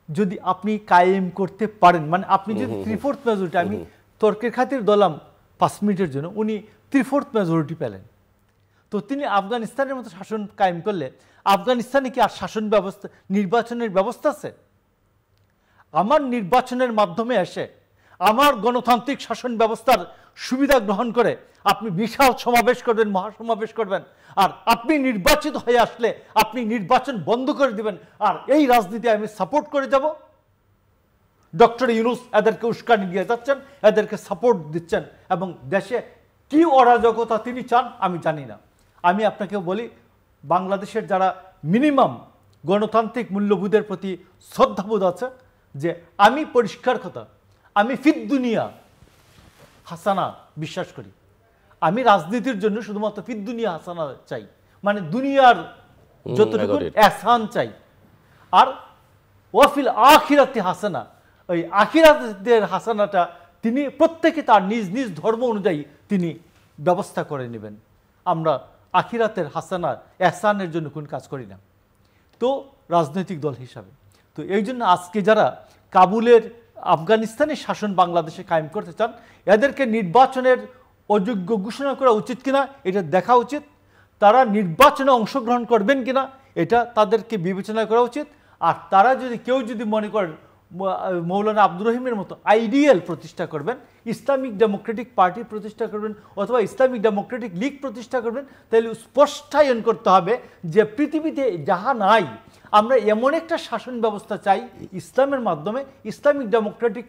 যদি আপনি কায়েম করতে পারেন, মানে আপনি যদি 3/4 মেজরিটি, আমি তর্কের খাতির দলাম 5 মিনিটের জন্য, উনি 3/4 মেজরিটি পেলেন, তো তিনি আফগানিস্তানের মতো শাসন কায়েম করলে আফগানিস্তানে কি আর শাসন ব্যবস্থা, নির্বাচনের ব্যবস্থা আছে? আমার নির্বাচনের মাধ্যমে এসে আমার গণতান্ত্রিক শাসন ব্যবস্থার সুবিধা গ্রহণ করে আপনি বিশাল সমাবেশ করবেন, মহাসমাবেশ করবেন, আর আপনি নির্বাচিত হয়ে আসলে আপনি নির্বাচন বন্ধ করে দিবেন, আর এই রাজনীতি আমি সাপোর্ট করে যাব। ডক্টর ইউনূস এদেরকে উস্কানি দিয়ে যাচ্ছেন, এদেরকে সাপোর্ট দিচ্ছেন, এবং দেশে কি অরাজকতা তিনি চান আমি জানি না। আমি আপনাকে বলি, বাংলাদেশের যারা মিনিমাম গণতান্ত্রিক মূল্যবোধের প্রতি শ্রদ্ধাবোধ আছে, যে আমি পরিষ্কার কথা, আমি ফিদ দুনিয়া হাসানা বিশ্বাস করি। আমি রাজনীতির জন্য শুধুমাত্র ফিদ দুনিয়া হাসানা চাই, মানে দুনিয়ার যতটুকু এহসান চাই, আর ওয়াফিল আখিরাতে হাসানা, ওই আখিরাতের হাসানাটা তিনি প্রত্যেকে তার নিজ নিজ ধর্ম অনুযায়ী তিনি ব্যবস্থা করে নেবেন। আমরা আখিরাতের হাসানা এহসানের জন্য কোন কাজ করি না তো রাজনৈতিক দল হিসাবে। তো এই জন্য আজকে যারা কাবুলের আফগানিস্তানের শাসন বাংলাদেশে কায়েম করতে চান, এদেরকে নির্বাচনের অযোগ্য ঘোষণা করা উচিত কিনা এটা দেখা উচিত, তারা নির্বাচনে অংশগ্রহণ করবেন কিনা এটা তাদেরকে বিবেচনা করা উচিত। আর তারা যদি কেউ যদি মনে করেন মৌলানা আব্দুর রহিমের মতো আইডিয়াল প্রতিষ্ঠা করবেন, ইসলামিক ডেমোক্রেটিক পার্টি প্রতিষ্ঠা করবেন অথবা ইসলামিক ডেমোক্রেটিক লীগ প্রতিষ্ঠা করবেন, তাহলে স্পষ্টায়ন করতে হবে যে পৃথিবীতে যাহা নাই, আমরা এমন একটা শাসন ব্যবস্থা চাই ইসলামের মাধ্যমে, ইসলামিক ডেমোক্রেটিক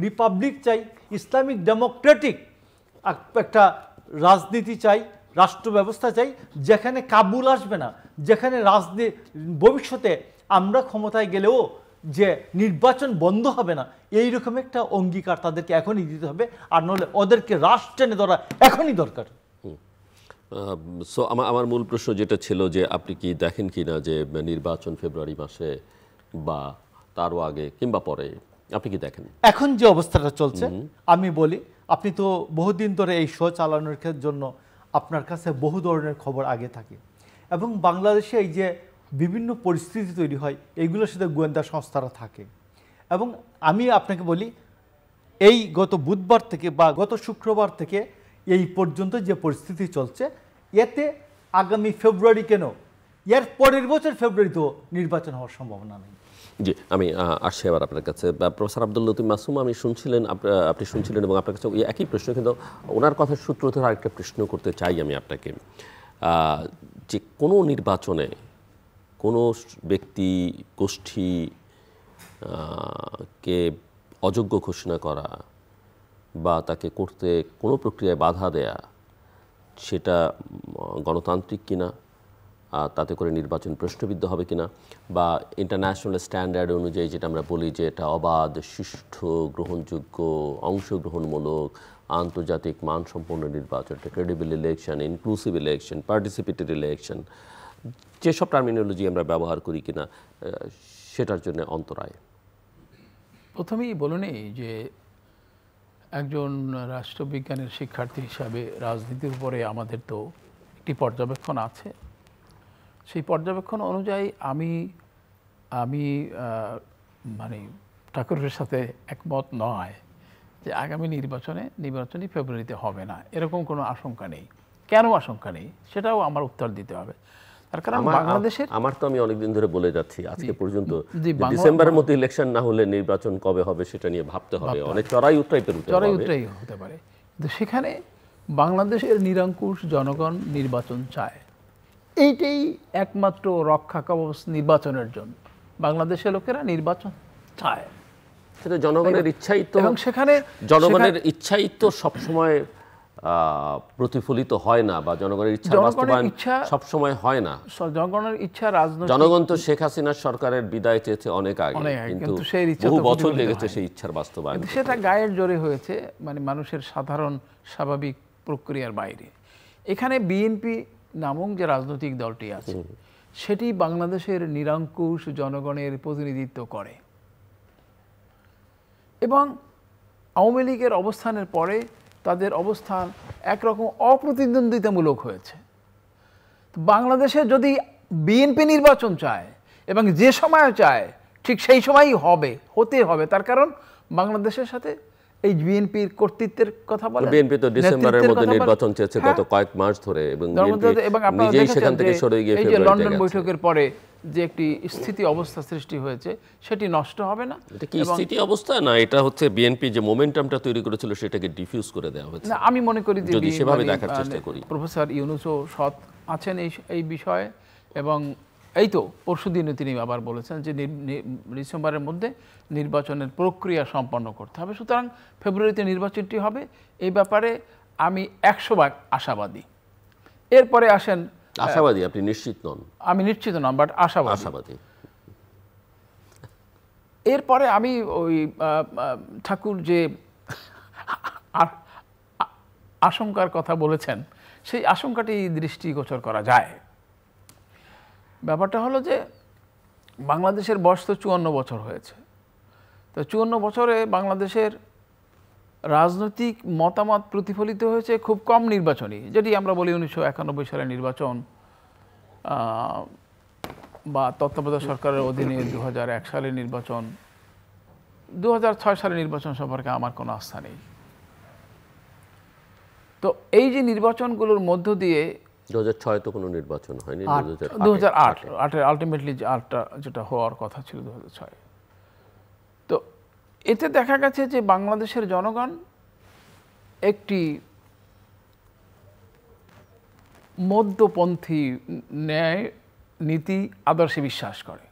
রিপাবলিক চাই, ইসলামিক ডেমোক্রেটিক একটা রাজনীতি চাই, রাষ্ট্র ব্যবস্থা চাই, যেখানে কাবুল আসবে না, যেখানে ভবিষ্যতে আমরা ক্ষমতায় গেলেও যে নির্বাচন বন্ধ হবে না, এইরকম একটা অঙ্গীকার তাদেরকে এখনই দিতে হবে, আর নাহলে ওদেরকে রাশ টেনে ধরা এখনই দরকার। সো আমার মূল প্রশ্ন যেটা ছিল যে আপনি কি দেখেন কি না যে নির্বাচন ফেব্রুয়ারি মাসে বা তারও আগে কিংবা পরে, আপনি কি দেখেন? এখন যে অবস্থাটা চলছে আমি বলি, আপনি তো বহুদিন ধরে এই শো চালানোর জন্য আপনার কাছে বহু ধরনের খবর আগে থাকে, এবং বাংলাদেশে এই যে বিভিন্ন পরিস্থিতি তৈরি হয় এইগুলোর সাথে গোয়েন্দা সংস্থারা থাকে। এবং আমি আপনাকে বলি, এই গত বুধবার থেকে বা গত শুক্রবার থেকে এই পর্যন্ত যে পরিস্থিতি চলছে, এতে আগামী ফেব্রুয়ারি কেন, এর পরের বছর ফেব্রুয়ারিতেও নির্বাচন হওয়ার সম্ভাবনা নেই। জি, আমি আসছি আবার আপনার কাছে। প্রফেসর আব্দুল লতিফ মাসুম, আপনি শুনছিলেন এবং আপনার কাছে একই প্রশ্ন, কিন্তু ওনার কথার সূত্র ধরে আরেকটা প্রশ্ন করতে চাই আমি আপনাকে, যে কোনো নির্বাচনে কোনো ব্যক্তি গোষ্ঠী কে অযোগ্য ঘোষণা করা বা তাকে করতে কোনো প্রক্রিয়ায় বাধা দেয়া, সেটা গণতান্ত্রিক কিনা, তাতে করে নির্বাচন প্রশ্নবিদ্ধ হবে কিনা, বা ইন্টারন্যাশনাল স্ট্যান্ডার্ড অনুযায়ী যেটা আমরা বলি যে এটা অবাধ, সুষ্ঠু, গ্রহণযোগ্য, অংশগ্রহণমূলক, আন্তর্জাতিক মানসম্পন্ন নির্বাচন, credible election, inclusive election, participatory election, যেসব টার্মিনোলজি আমরা ব্যবহার করি কিনা, সেটার জন্য অন্তরায়। প্রথমেই বলে নেই যে একজন রাষ্ট্রবিজ্ঞানের শিক্ষার্থী হিসাবে রাজনীতির উপরে আমাদের তো একটি পর্যবেক্ষণ আছে। সেই পর্যবেক্ষণ অনুযায়ী আমি মানে ঠাকুরের সাথে একমত নয় যে আগামী নির্বাচনই ফেব্রুয়ারিতে হবে না, এরকম কোনো আশঙ্কা নেই। কেন আশঙ্কা নেই সেটাও আমার উত্তর দিতে হবে। তার কারণ বাংলাদেশের, আমার তো আমি অনেকদিন ধরে বলে যাচ্ছি আজকে পর্যন্ত, ডিসেম্বরের মধ্যে ইলেকশন না হলে নির্বাচন কবে হবে সেটা নিয়ে ভাবতে হবে, অনেক চড়াই উতরাই হতে পারে। কিন্তু সেখানে বাংলাদেশের নিরঙ্কুশ জনগণ নির্বাচন চায়, এইটাই একমাত্র রক্ষা কবচ নির্বাচনের জন্য। বাংলাদেশের লোকেরা নির্বাচন চায়, সেটা জনগণের ইচ্ছাই তো, এবং সেখানে জনগণের ইচ্ছাই তো সবসময় প্রতিফলিত হয় না, বা জনগণের ইচ্ছা বাস্তবায়ন সবসময় হয় না। জনগণের ইচ্ছা, রাজনৈতিক, জনগণ তো শেখ হাসিনার সরকারের বিদায় চেয়েছে অনেক আগে, কিন্তু বহু বছর লেগেছে সেই ইচ্ছার বাস্তবায়ন। সেটা গায়ের জোরে হয়েছে, মানে মানুষের সাধারণ স্বাভাবিক প্রক্রিয়ার বাইরে। এখানে বিএনপি নামক যে রাজনৈতিক দলটি আছে, সেটি বাংলাদেশের নিরঙ্কুশ জনগণের প্রতিনিধিত্ব করে, এবং আওয়ামী লীগের অবস্থানের পরে তাদের অবস্থান একরকম অপ্রতিদ্বন্দ্বিতামূলক হয়েছে। বাংলাদেশে যদি বিএনপি নির্বাচন চায় এবং যে সময় চায় ঠিক সেই সময়ই হতে হবে, তার কারণ বাংলাদেশের সাথে এই বিএনপির কর্তৃত্বের কথা বলে, বিএনপি তো ডিসেম্বরের মধ্যে নির্বাচন চেয়েছে গত কয়েক মাস ধরে, এবং নিজেই সেখান থেকে সরে গিয়ে এই যে লন্ডন বৈঠকের পরে যে একটি স্থিতি অবস্থা সৃষ্টি হয়েছে সেটি নষ্ট হবে না। এটা কি স্থিতি অবস্থা না, এটা হচ্ছে বিএনপি যে মোমেন্টামটা তৈরি করেছিল সেটাকে ডিফিউজ করে দেওয়া হয়েছে। না, আমি মনে করি যে যদি সেভাবে দেখার চেষ্টা করি, প্রফেসর ইউনূসও সৎ আছেন এই বিষয়ে, এবং এই তো পরশুদিনও তিনি আবার বলেছেন যে ডিসেম্বরের মধ্যে নির্বাচনের প্রক্রিয়া সম্পন্ন করতে হবে। সুতরাং ফেব্রুয়ারিতে নির্বাচনটি হবে, এই ব্যাপারে আমি 100% আশাবাদী। এরপরে আসেন, আশাবাদী আপনি নিশ্চিত নন? আমি নিশ্চিত নন, বাট আশাবাদী। এরপরে আমি ওই ঠাকুর যে আশঙ্কার কথা বলেছেন, সেই আশঙ্কাটি দৃষ্টিগোচর করা যায়। ব্যাপারটা হলো যে বাংলাদেশের বয়স তো 54 বছর হয়েছে। তো 54 বছরে বাংলাদেশের রাজনৈতিক মতামত প্রতিফলিত হয়েছে খুব কম নির্বাচনী, যেটি আমরা বলি 1991 সালের নির্বাচন বা তত্ত্বাবধায়ক সরকারের অধীনে 2001 সালের নির্বাচন, 2006 সালের নির্বাচন সম্পর্কে আমার কোনো আস্থা নেই। তো এই যে নির্বাচনগুলোর মধ্য দিয়ে 2006 তো কোনো নির্বাচন হয়নি, 2008 আলটিমেটলি যেটা হওয়ার কথা ছিল 2006। তো এতে দেখা গেছে যে বাংলাদেশের জনগণ একটি মধ্যপন্থী ন্যায় নীতি আদর্শে বিশ্বাস করে।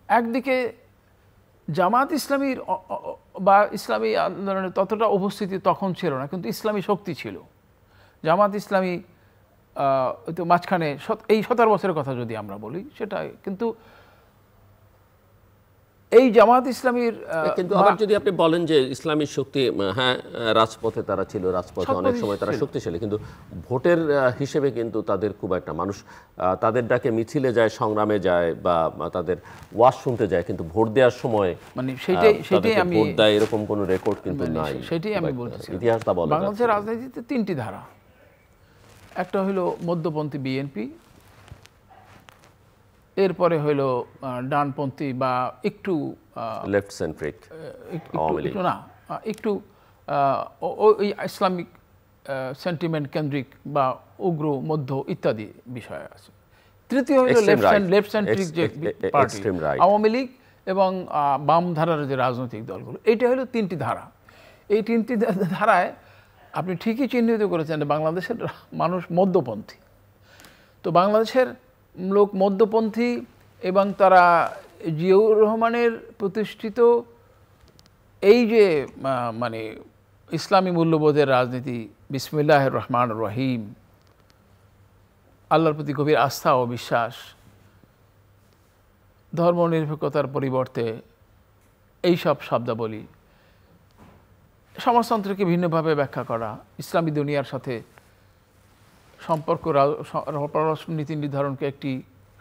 একদিকে জামাত ইসলামীর বা ইসলামী আন্দোলনের ততটা উপস্থিতি তখন ছিল না, কিন্তু ইসলামী শক্তি ছিল। জামাত ইসলামী তো মাঝখানে এই 17 বছরের কথা যদি আমরা বলি সেটা, কিন্তু এই জামাত ইসলামীর কিন্তু আবার যদি আপনি বলেন যে ইসলামী শক্তি, হ্যাঁ রাজপথে তারা ছিল, রাজপথে অনেক সময় তারা শক্তিশালী, কিন্তু ভোটের হিসেবে কিন্তু তাদের খুব একটা মানুষ তাদের ডাকে মিছিলে যায়, সংগ্রামে যায় বা তাদের ওয়াজ শুনতে যায়, কিন্তু ভোট দেওয়ার সময় মানে সেটাই আমি ভোট দেয় এরকম কোনো রেকর্ড কিন্তু নাই। সেটাই আমি বলছি, ইতিহাসটা বলে বাংলাদেশের রাজনীতিতে 3টি ধারা। একটা হলো মধ্যপন্থী বিএনপি, এরপরে হলো ডানপন্থী বা একটু লেফট সেন্ট্রিক না একটু ওই ইসলামিক সেন্টিমেন্ট কেন্দ্রিক বা উগ্র মধ্য ইত্যাদি বিষয় আছে। তৃতীয় হলো লেফট সেন্ট্রিক যে পার্টি আওয়ামী লীগ এবং বাম ধারার যে রাজনৈতিক দলগুলো, এইটা হলো 3টি ধারা। এই 3টি ধারায় আপনি ঠিকই চিহ্নিত করেছেন বাংলাদেশের মানুষ মধ্যপন্থী। তো বাংলাদেশের লোক মধ্যপন্থী এবং তারা জিয়াউর রহমানের প্রতিষ্ঠিত এই যে মানে ইসলামী মূল্যবোধের রাজনীতি, বিসমিল্লাহির রহমানির রহিম, আল্লাহর প্রতি গভীর আস্থা ও বিশ্বাস, ধর্মনিরপেক্ষতার পরিবর্তে এইসব শব্দাবলী, সমাজতন্ত্রকে ভিন্নভাবে ব্যাখ্যা করা, ইসলামী দুনিয়ার সাথে সম্পর্ক, পররাষ্ট্র নীতি নির্ধারণকে একটি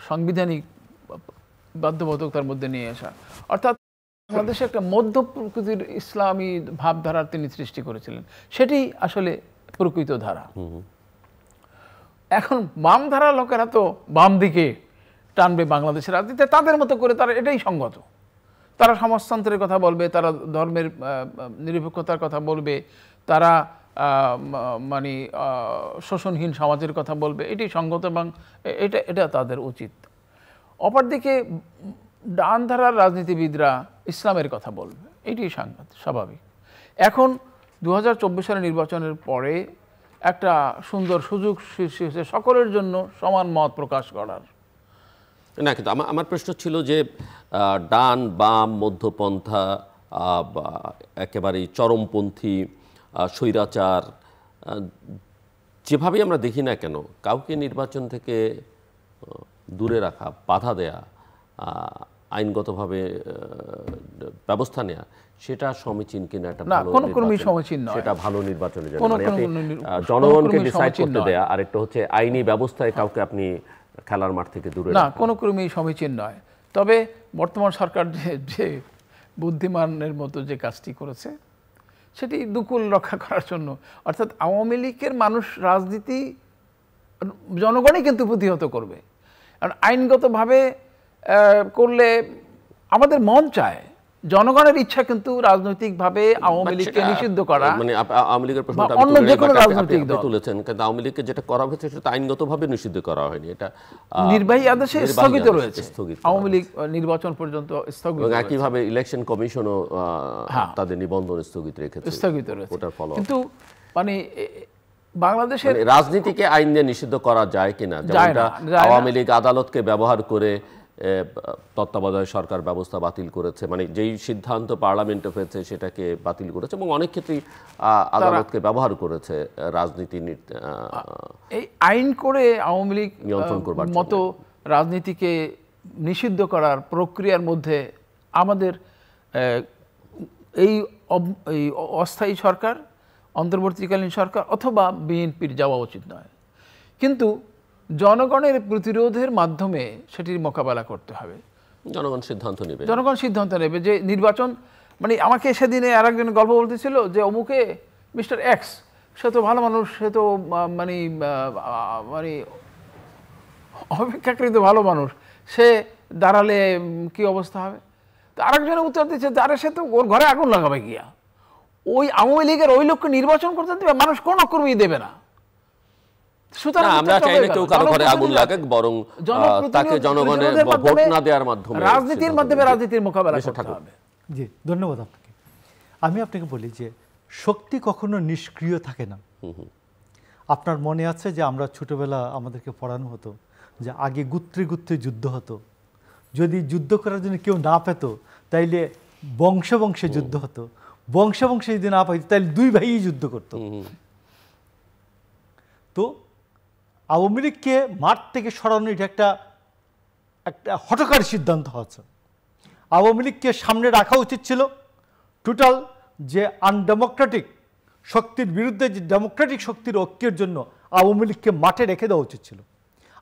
সাংবিধানিক বাধ্যবাধকতার মধ্যে নিয়ে আসা, অর্থাৎ বাংলাদেশে একটা মধ্য প্রকৃতির ইসলামী ভাবধারার তিনি সৃষ্টি করেছিলেন। সেটি আসলে প্রকৃত ধারা। এখন বাম ধারার লোকেরা তো বাম দিকে টানবে বাংলাদেশের রাজনীতিতে, তাদের মতো করে তারা এটাই সঙ্গত। তারা সমাজতন্ত্রের কথা বলবে, তারা ধর্মের নিরপেক্ষতার কথা বলবে, তারা মানে শোষণহীন সমাজের কথা বলবে, এটি সঙ্গত এবং এটা তাদের উচিত। অপরদিকে ডান ধারার রাজনীতিবিদরা ইসলামের কথা বলবে, এটি স্বাভাবিক। এখন 2024 সালের নির্বাচনের পরে একটা সুন্দর সুযোগ সৃষ্টি হয়েছে সকলের জন্য সমান মত প্রকাশ করার। না, কিন্তু আমার প্রশ্ন ছিল যে ডান বাম মধ্যপন্থা, একেবারেই চরমপন্থী, স্বৈরাচার, যেভাবেই আমরা দেখি না কেন, কাউকে নির্বাচন থেকে দূরে রাখা, বাধা দেয়া, আইনগতভাবে ব্যবস্থা নেওয়া, সেটা সমীচীন কিনা? একটা সেটা ভালো নির্বাচনের জন্য জনগণকে ডিসাইড করতে দেয়া, আর একটা হচ্ছে আইনি ব্যবস্থায় কাউকে আপনি খেলার মাঠ থেকে দূরে না, কোনো ক্রমেই সমীচীন নয়। তবে বর্তমান সরকার যে বুদ্ধিমানের মতো যে কাজটি করেছে সেটি দুকুল রক্ষা করার জন্য, অর্থাৎ আওয়ামী লীগের মানুষ রাজনীতি জনগণই কিন্তু প্রতিহত করবে। কারণ আইনগতভাবে করলে আমাদের মন চায়, জনগণের ইচ্ছা কিন্তু রাজনৈতিকভাবে আওয়ামী লীগকে নিষিদ্ধ করা, মানে আওয়ামী লীগের প্রশ্নটা অন্য যে কোনো রাজনৈতিক দল তুলেছেন, কিন্তু আওয়ামী লীগকে যেটা করা হয়েছে সেটা আইনগতভাবে নিষিদ্ধ করা হয়নি, এটা নির্বাহী আদেশে স্থগিত রয়েছে। আওয়ামী লীগ নির্বাচন পর্যন্ত স্থগিত, একইভাবে ইলেকশন কমিশনও তাদের নিবন্ধন স্থগিত রেখেছে, স্থগিত রয়েছে। কিন্তু মানে বাংলাদেশের রাজনীতিকে আইন দিয়ে নিষিদ্ধ করা যায় কিনা, যেমনটা আওয়ামী লীগ আদালতকে ব্যবহার করে তত্ত্বাবধায়ক সরকার ব্যবস্থা বাতিল করেছে, মানে যেই সিদ্ধান্ত পার্লামেন্টে হয়েছে সেটাকে বাতিল করেছে, এবং অনেক ক্ষেত্রেই আদালতকে ব্যবহার করেছে রাজনীতি এই আইন করে আওয়ামী লীগ নিয়ন্ত্রণ করবার মতো রাজনীতিকে নিষিদ্ধ করার প্রক্রিয়ার মধ্যে আমাদের এই অস্থায়ী সরকার, অন্তর্বর্তীকালীন সরকার অথবা বিএনপির যাওয়া উচিত নয়। কিন্তু জনগণের প্রতিরোধের মাধ্যমে সেটির মোকাবেলা করতে হবে। জনগণ সিদ্ধান্ত নেবে, জনগণ সিদ্ধান্ত নেবে যে নির্বাচন, মানে আমাকে সেদিনে আরেকজন গল্প বলতেছিল যে অমুকে মিস্টার এক্স, সে তো ভালো মানুষ, সে তো মানে মানে অপেক্ষাকৃত ভালো মানুষ, সে দাঁড়ালে কি অবস্থা হবে? তো আরেকজনের উত্তর দিচ্ছে, আরে সে তো ওর ঘরে আগুন লাগাবে গিয়া, ওই আওয়ামী লীগের ওই লোককে নির্বাচন করতে দেবে, মানুষ কোনো কর্মী দেবে না। আমরা চাই না কেউ কারো ঘরে আগুন লাগাক, বরং তাকে জনগণের ভোট না দেওয়ার মাধ্যমে রাজনীতির মোকাবেলা করতে হবে। জি, ধন্যবাদ আপনাকে। আমি আপনাকে বলি যে শক্তি কখনো নিষ্ক্রিয় থাকে না। আপনার মনে আছে যে আমরা ছোটবেলা আমাদেরকে পড়ানো হতো যে আগে গুত্রে গুত্রে যুদ্ধ হতো, যদি যুদ্ধ করার জন্য কেউ না পেত তাইলে বংশে বংশে যুদ্ধ হতো, বংশে বংশে যদি না পাইতো তাহলে দুই ভাইই যুদ্ধ করতো। তো আওয়ামী লীগকে মাঠ থেকে সরানো এটা একটা হঠকারী সিদ্ধান্ত হচ্ছে। আওয়ামী লীগকে সামনে রাখা উচিত ছিল টোটাল যে আনডেমোক্রেটিক শক্তির বিরুদ্ধে যে ডেমোক্রেটিক শক্তির ঐক্যের জন্য আওয়ামী লীগকে মাঠে রেখে দেওয়া উচিত ছিল।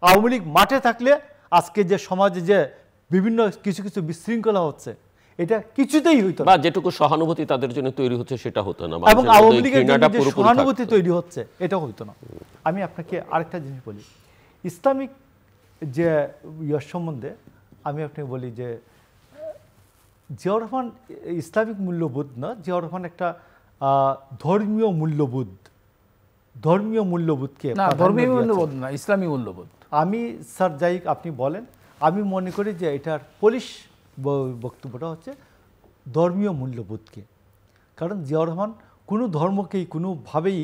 আওয়ামী লীগ মাঠে থাকলে আজকে যে সমাজে যে বিভিন্ন কিছু কিছু বিশৃঙ্খলা হচ্ছে এটা কিছুতেই হইতো না, বা যেটুকু সহানুভূতি তাদের জন্য তৈরি হচ্ছে সেটা হতো না, এবং আওয়ামী লীগের জন্য যে সহানুভূতি তৈরি হচ্ছে এটা হইতো না। আমি আপনাকে আরেকটা জিনিস বলি, ইসলামিক যে ইয়ের সম্বন্ধে আমি আপনাকে বলি যে জিয়াউর রহমান ইসলামিক মূল্যবোধ না, জিয়াউর রহমান একটা ধর্মীয় মূল্যবোধকে না, ধর্মীয় মূল্যবোধ না, ইসলামী মূল্যবোধ। আমি স্যার যাই আপনি বলেন, আমি মনে করি যে এটার পলিশ বক্তব্যটা হচ্ছে ধর্মীয় মূল্যবোধকে। কারণ জিয়াউর রহমান কোনো ধর্মকেই কোনোভাবেই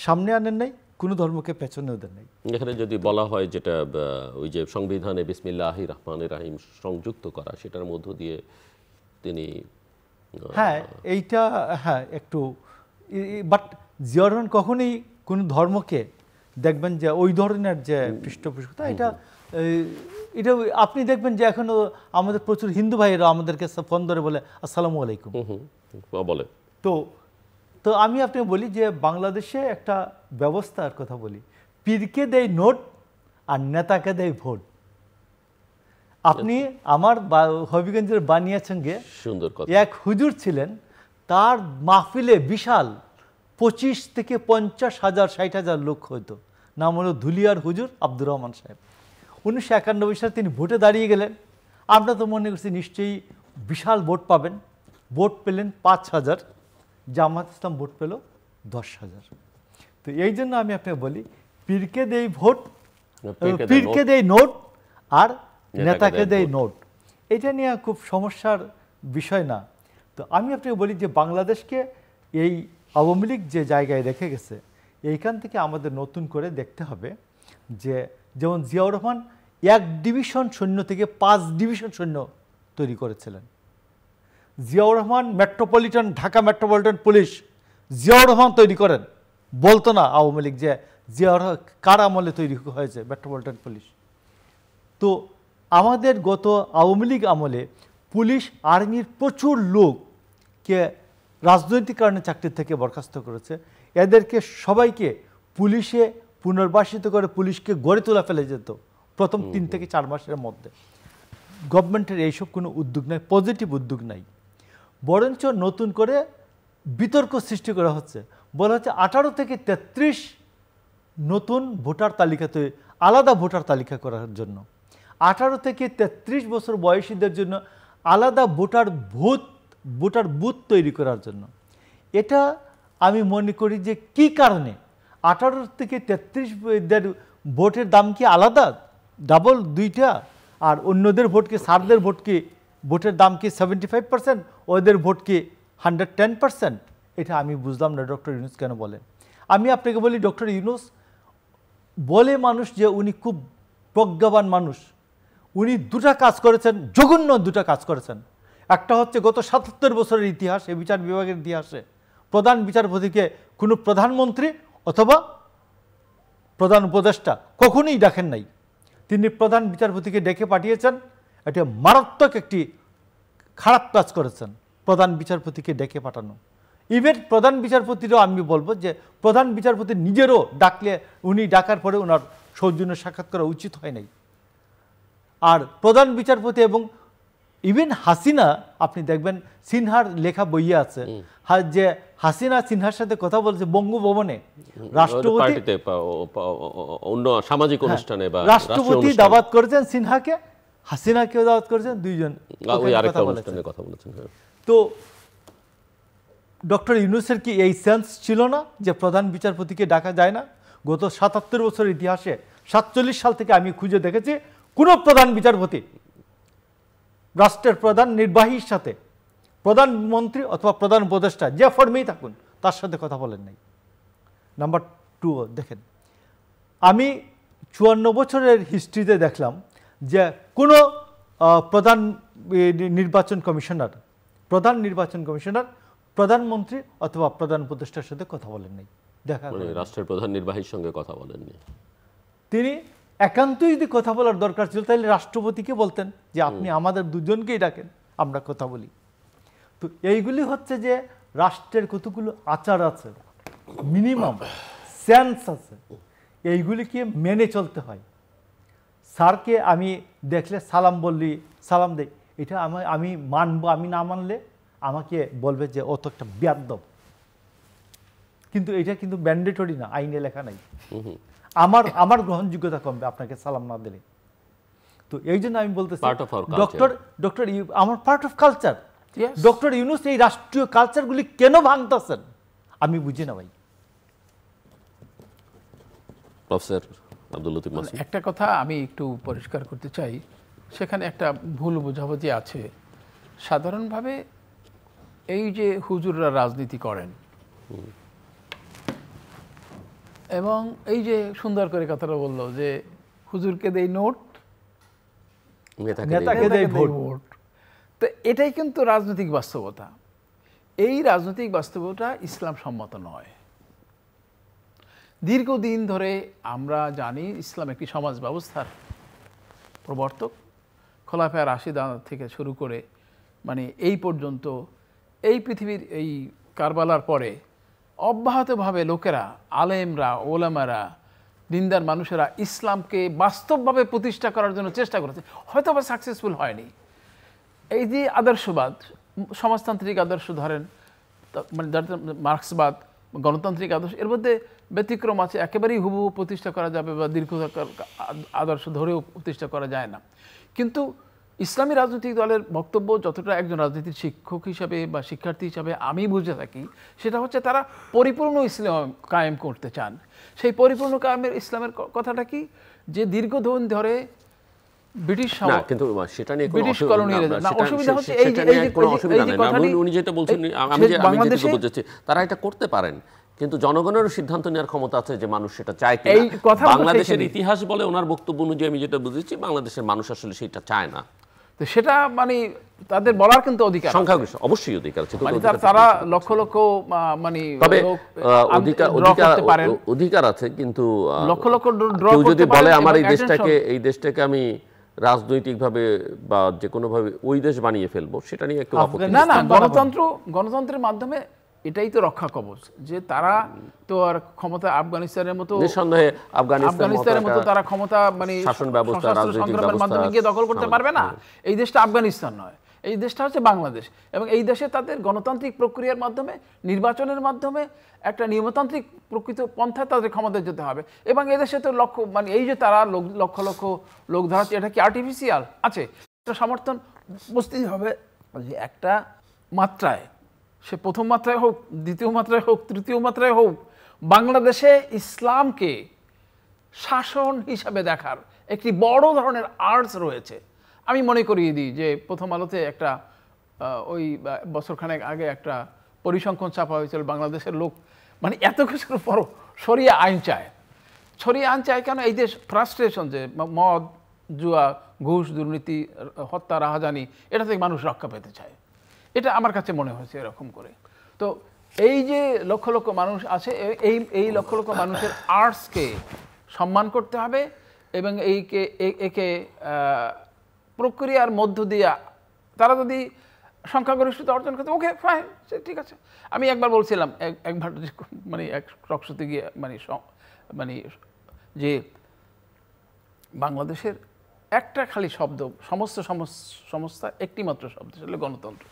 সামনে আনেন নাই, কোনো ধর্মকে পেছনেও দেন নাই। এখানে যদি বলা হয় যেটা ওই যে সংবিধানে বিসমিল্লাহির রহমানির রহিম সংযুক্ত করা, সেটার মধ্য দিয়ে তিনি হ্যাঁ এইটা হ্যাঁ একটু, বাট জিয়াউর রহমান কখনোই কোনো ধর্মকে দেখবেন যে ওই ধরনের যে পৃষ্ঠপোষকতা এটা এটা আপনি দেখবেন যে এখনো আমাদের প্রচুর হিন্দু ভাইয়েরা আমাদেরকে ফোন ধরে বলে আসসালামু আলাইকুম বলে। তো আমি আপনাকে বলি যে বাংলাদেশে একটা ব্যবস্থার কথা বলি, পীরকে দেয় নোট আর নেতাকে দেয় ভোট। আপনি আমার হবিগঞ্জের বানিয়াচঙ্গে সুন্দর কথা, এক হুজুর ছিলেন, তার মাহফিলে বিশাল 25 থেকে 50 হাজার 60 হাজার লোক হইতো। নাম হলো ধুলিয়ার হুজুর আব্দুর রহমান সাহেব। 1991 সালে তিনি ভোটে দাঁড়িয়ে গেলেন। আমরা তো মনে করছি নিশ্চয়ই বিশাল ভোট পাবেন, ভোট পেলেন 5000, জামাত ইসলাম ভোট পেল 10,000। তো এই জন্য আমি আপনাকে বলি পীরকে দেই ভোট, পীরকে দেই নোট আর নেতাকে দেয় নোট, এটা নিয়ে খুব সমস্যার বিষয় না। তো আমি আপনাকে বলি যে বাংলাদেশকে এই আওয়ামী লীগ যে জায়গায় রেখে গেছে, এইখান থেকে আমাদের নতুন করে দেখতে হবে যে যেমন জিয়াউর রহমান 1 ডিভিশন সৈন্য থেকে 5 ডিভিশন সৈন্য তৈরি করেছিলেন। জিয়াউর রহমান ঢাকা মেট্রোপলিটন পুলিশ জিয়াউর রহমান তৈরি করেন, বলতো না আওয়ামী লীগ যে জিয়াউর কার আমলে তৈরি হয়েছে মেট্রোপলিটন পুলিশ। তো আমাদের গত আওয়ামী লীগ আমলে পুলিশ আর্মির প্রচুর লোককে রাজনৈতিক কারণে চাকরি থেকে বরখাস্ত করেছে, এদেরকে সবাইকে পুলিশে পুনর্বাসিত করে পুলিশকে গড়ে তোলা ফেলে যেত প্রথম 3 থেকে 4 মাসের মধ্যে। গভর্নমেন্টের এইসব কোনো উদ্যোগ নাই, পজিটিভ উদ্যোগ নাই, বরঞ্চ নতুন করে বিতর্ক সৃষ্টি করা হচ্ছে। বলা হচ্ছে 18 থেকে 33 নতুন ভোটার তালিকাতে আলাদা ভোটার তালিকা করার জন্য, 18 থেকে 33 বছর বয়সীদের জন্য আলাদা ভোটার বুথ তৈরি করার জন্য। এটা আমি মনে করি যে কি কারণে 18 থেকে 33 ভোটের দাম কি আলাদা, ডাবল 2টা, আর অন্যদের ভোটকে স্যারদের ভোটের দাম কি 75%, ওদের ভোট কি 110%? এটা আমি বুঝলাম না ডক্টর ইউনূস কেন বলেন। আমি আপনাকে বলি ডক্টর ইউনূস বলে মানুষ যে উনি খুব প্রজ্ঞাবান মানুষ, উনি 2টা কাজ করেছেন, জঘন্য 2টা কাজ করেছেন। একটা হচ্ছে গত 77 বছরের ইতিহাসে বিচার বিভাগের ইতিহাসে প্রধান বিচারপতিকে কোনো প্রধানমন্ত্রী অথবা প্রধান উপদেষ্টা কখনোই ডাকেন নাই, তিনি প্রধান বিচারপতিকে ডেকে পাঠিয়েছেন। এটা মারাত্মক একটি খারাপ কাজ করেছেন প্রধান বিচারপতিকে ডেকে পাঠানো। ইভেন প্রধান বিচারপতিরও আমি বলবো যে প্রধান বিচারপতি নিজেরও ডাকলে উনি ডাকার পরে ওনার সৌজন্য সাক্ষাৎ করা উচিত হয় নাই। আর প্রধান বিচারপতি এবং ইভেন হাসিনা, আপনি দেখবেন সিনহার লেখা বইয়ে আছে যে হাসিনা সিনহার সাথে কথা বলছে বঙ্গভবনে, রাষ্ট্রপতি দাওয়াত করেছেন সিনহাকে, হাসিনাকেও দাওয়াত করেছেন, 2 জন কথা বলেছেন। তো ডক্টর ইউনূসের কি এই সেন্স ছিল না যে প্রধান বিচারপতিকে ডাকা যায় না? গত 77 বছরের ইতিহাসে 47 সাল থেকে আমি খুঁজে দেখেছি কোন প্রধান বিচারপতি রাষ্ট্রের প্রধান নির্বাহীর সাথে প্রধানমন্ত্রী অথবা প্রধান উপদেষ্টা যে ফর্মেই থাকুন তার সাথে কথা বলেন নাই। নাম্বার 2, দেখেন আমি 54 বছরের হিস্ট্রিতে দেখলাম যে কোনো প্রধান নির্বাচন কমিশনার প্রধানমন্ত্রী অথবা প্রধান উপদেষ্টার সাথে কথা বলেন নাই, দেখা রাষ্ট্রের প্রধান নির্বাহীর সঙ্গে কথা বলেননি। তিনি একান্তই যদি কথা বলার দরকার ছিল তাহলে রাষ্ট্রপতিকে বলতেন যে আপনি আমাদের দুজনকেই ডাকেন, আমরা কথা বলি। তো এইগুলি হচ্ছে যে রাষ্ট্রের কতগুলো আচার আছে, মিনিমাম সেন্স আছে, এইগুলিকে মেনে চলতে হয়। স্যারকে আমি দেখলে সালাম বললি, সালাম দেই, এটা আমি মানবো, আমি না মানলে আমাকে বলবে যে ও তো একটা বেয়াদব। কিন্তু এটা কিন্তু ম্যান্ডেটরি না, আইনে লেখা নাই। আমার গ্রহণযোগ্যতা কমবে আপনাকে সালাম না দিলে। তো এই জন্য আমি বলতেছি ডক্টর আমার part of culture. Doctor Yunus এই রাষ্ট্রীয় কালচারগুলি কেন ভাঙতেছেন আমি বুঝি না ভাই। প্রফেসর আব্দুল লতিফ মাসুদ, একটা কথা আমি একটু পরিষ্কার করতে চাই, সেখানে একটা ভুল বোঝাবুঝি আছে। সাধারণভাবে এই যে হুজুররা রাজনীতি করেন এবং এই যে সুন্দর করে কথাটা বললো যে হুজুরকে দেই নোট, নেতাকে দেই ভোট, তো এটাই কিন্তু রাজনৈতিক বাস্তবতা। এই রাজনৈতিক বাস্তবতা ইসলাম সম্মত নয়। দীর্ঘদিন ধরে আমরা জানি ইসলাম একটি সমাজ ব্যবস্থার প্রবর্তক। খোলাফায়ে রাশিদা থেকে শুরু করে মানে এই পর্যন্ত এই পৃথিবীর এই কারবালার পরে অব্যাহতভাবে লোকেরা, আলেমরা, ওলামারা, দিনদার মানুষেরা ইসলামকে বাস্তবভাবে প্রতিষ্ঠা করার জন্য চেষ্টা করেছে, হয়তো বা সাকসেসফুল হয়নি। এই যে আদর্শবাদ, সমাজতান্ত্রিক আদর্শ ধরেন, মানে মার্ক্সবাদ, গণতান্ত্রিক আদর্শ, এর মধ্যে ব্যতিক্রম আছে। একেবারেই হুবহু প্রতিষ্ঠা করা যাবে বা দীর্ঘ আদর্শ ধরেও প্রতিষ্ঠা করা যায় না। কিন্তু ইসলামী রাজনৈতিক দলের বক্তব্য, যতটা একজন রাজনীতির শিক্ষক হিসাবে বা শিক্ষার্থী হিসাবে আমি বুঝে থাকি, সেটা হচ্ছে তারা পরিপূর্ণ ইসলাম কায়েম করতে চান। সেই পরিপূর্ণ কায়েমের ইসলামের কথাটা কি, যে দীর্ঘদিন ধরে ব্রিটিশ তারা এটা করতে পারেন, কিন্তু জনগণেরও সিদ্ধান্ত নেওয়ার ক্ষমতা আছে যে মানুষ সেটা চায় কি। বাংলাদেশের ইতিহাস বলে ওনার বক্তব্য অনুযায়ী আমি যেটা বুঝেছি, বাংলাদেশের মানুষ আসলে সেটা চায় না। তো সেটা মানে তাদের বলার কিন্তু অধিকার, সংখ্যাগরিষ্ঠ অবশ্যই অধিকার আছে, তারা লক্ষ লক্ষ মানে তবে অধিকার আছে, কিন্তু লক্ষ লক্ষ কেউ যদি বলে আমার এই দেশটাকে আমি রাজনৈতিকভাবে বা যে কোনো ভাবে ওই দেশ বানিয়ে ফেলবো, সেটা নিয়ে একটু না। গণতন্ত্রের মাধ্যমে এটাই তো রক্ষা কবচ, যে তারা তো আর ক্ষমতা আফগানিস্তানের মতো, নিঃসন্দেহে আফগানিস্তানের মতো তারা ক্ষমতা মানে শাসন ব্যবস্থা, সংগ্রামের মাধ্যমে গিয়ে দখল করতে পারবে না। এই দেশটা আফগানিস্তান নয়, এই দেশটা হচ্ছে বাংলাদেশ। এবং এই দেশে তাদের গণতান্ত্রিক প্রক্রিয়ার মাধ্যমে, নির্বাচনের মাধ্যমে একটা নিয়মতান্ত্রিক প্রকৃত পন্থায় তাদের ক্ষমতায় যেতে হবে। এবং এই দেশে তো মানে এই যে তারা লক্ষ লক্ষ লোক ধরাচ্ছে, এটা কি আর্টিফিশিয়াল আছে? একটা সমর্থন বুঝতেই হবে যে একটা মাত্রায়, সে প্রথম মাত্রায় হোক, দ্বিতীয় মাত্রায় হোক, তৃতীয় মাত্রায় হোক, বাংলাদেশে ইসলামকে শাসন হিসাবে দেখার একটি বড় ধরনের আর্টস রয়েছে। আমি মনে করিয়ে দিই যে প্রথম আলোতে একটা ওই বছরখানেক আগে একটা পরিসংখ্যান ছাপা হয়েছিল, বাংলাদেশের লোক মানে এত কিছুর পর শরিয়া আইন চায়। শরিয়া আইন চায় কেন? এই দেশ ফ্রাস্ট্রেশন, যে মদ, জুয়া, ঘুষ, দুর্নীতি, হত্যা, রাহাজানি, এটা থেকে মানুষ রক্ষা পেতে চায়। এটা আমার কাছে মনে হয়েছে এরকম করে। তো এই যে লক্ষ লক্ষ মানুষ আছে, এই লক্ষ লক্ষ মানুষের আর্টসকে সম্মান করতে হবে এবং একে প্রক্রিয়ার মধ্য দিয়ে তারা যদি সংখ্যাগরিষ্ঠতা অর্জন করতে, ওকে ফাইন, ঠিক আছে। আমি একবার বলছিলাম একবার মানে এক টকশোতে গিয়ে মানে যে বাংলাদেশের একটা খালি শব্দ, সমস্ত সংস্থা একটি মাত্র শব্দ, সেটা গণতন্ত্র।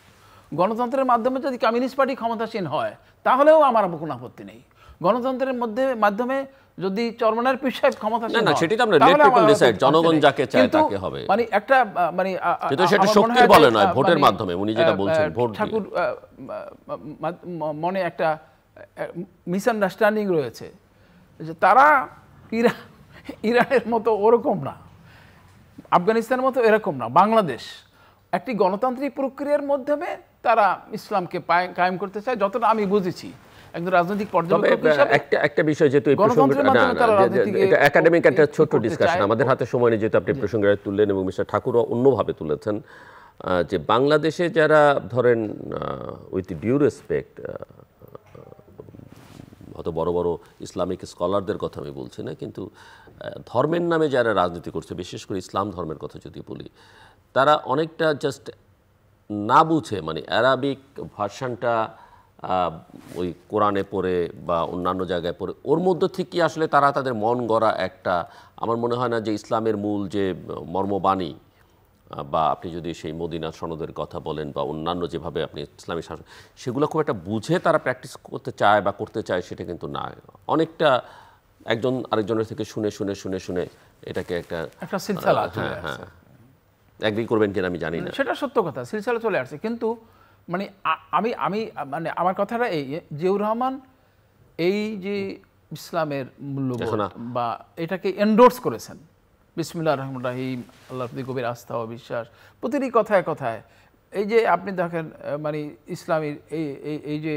গণতন্ত্রের মাধ্যমে যদি কমিউনিস্ট পার্টি ক্ষমতাসীন হয় তাহলেও আমার কোনো আপত্তি নেই। গণতন্ত্রের মাধ্যমে যদি চরমনার পীর সাহেব ক্ষমতাসীন হয়, সেটা আমরা লেট পিপল ডিসাইড, জনগণ যাকে চায় তাকে হবে। মানে একটা মানে কিন্তু সেটা শক্তির বলে নয়, ভোটের মাধ্যমে। উনি যেটা বলছেন ভোট দিয়ে। ঠাকুর মনে একটা মিসআন্ডারস্ট্যান্ডিং রয়েছে যে তারা ইরানের মতো ওরকম না, আফগানিস্তানের মতো এরকম না। বাংলাদেশ একটি গণতান্ত্রিক প্রক্রিয়ার মাধ্যমে তারা ইসলামকে কায়েম করতে চায়, যতটা আমি বুঝেছি একজন রাজনৈতিক তবে পর্যবেক্ষক হিসেবে। একটা বিষয়, যেহেতু এই প্রসঙ্গটা এটা একাডেমিক একটা ছোট্ট ডিসকাশন, আমাদের হাতে সময় নেই, যেহেতু আপনি প্রসঙ্গটা তুললেন এবং মিস্টার ঠাকুরও অন্যভাবে তুলেছেন, যে বাংলাদেশে যারা ধরেন উইথ ডিউ রেসপেক্ট, হয়তো বড় বড় ইসলামিক স্কলারদের কথা আমি বলছি না, কিন্তু ধর্মের নামে যারা রাজনীতি করছে, বিশেষ করে ইসলাম ধর্মের কথা যদি বলি, তারা অনেকটা জাস্ট না বুঝে, মানে অ্যারাবিক ভার্সানটা ওই কোরআনে পড়ে বা অন্যান্য জায়গায় পড়ে, ওর মধ্য থেকে আসলে তারা তাদের মন গড়া একটা, আমার মনে হয় না যে ইসলামের মূল যে মর্মবাণী, বা আপনি যদি সেই মদিনা সনদের কথা বলেন বা অন্যান্য যেভাবে আপনি ইসলামী শাসন, সেগুলো খুব একটা বুঝে তারা প্র্যাকটিস করতে চায় বা করতে চায়, সেটা কিন্তু না। অনেকটা একজন আরেকজনের থেকে শুনে শুনে শুনে শুনে এটাকে একটা সিলসিলা চলে আসছে। এগ্রি করবেন কিনা আমি জানি না, সেটা সত্য কথা, সিলসিলা চলে আসছে। কিন্তু মানে আমি মানে আমার কথাটা এই, জিয়াউর রহমান এই যে ইসলামের মূল্যবোধ বা এটাকে এন্ডোর্স করেছেন, বিসমিল্লাহির রহমানির রহিম, আল্লাহর প্রতি গভীর আস্থা ও বিশ্বাস, প্রতিটি কথায় কথায়। এই যে আপনি দেখেন মানে ইসলামের এই যে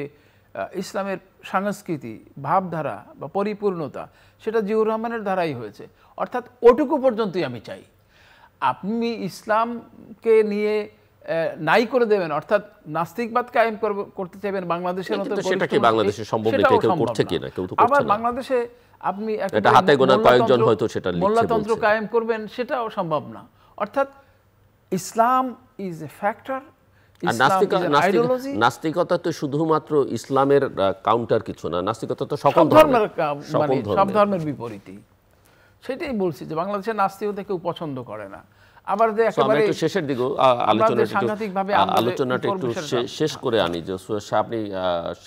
ইসলামের সংস্কৃতি, ভাবধারা বা পরিপূর্ণতা, সেটা জিয়াউর রহমানের দ্বারাই হয়েছে। অর্থাৎ ওটুকু পর্যন্তই আমি চাই। আপনি ইসলামকে নিয়ে নাই করে দেবেন, অর্থাৎ নাস্তিকবাদ কায়েম করতে চাইবেন বাংলাদেশের মতো, সেটা কি বাংলাদেশে সম্ভব? কেউ করছে কিনা, কেউ তো করছে না। আবার বাংলাদেশে আপনি এটা হাতে গোনা কয়েকজন হয়তো সেটা লিখছে, মোল্লাতন্ত্র কায়েম করবেন, সেটাও সম্ভব না। অর্থাৎ ইসলাম ইজ এ ফ্যাক্টর, নাস্তিকতা তো শুধুমাত্র ইসলামের কাউন্টার কিছু না, নাস্তিকতা তো সকল ধর্মের বিপরীতই। সেটাই বলছি যে বাংলাদেশের নাস্তিকতা কেউ পছন্দ করে না। আবার যে একেবারে শেষের দিকে আলোচনাটা একটু শেষ করে আনি, যে আপনি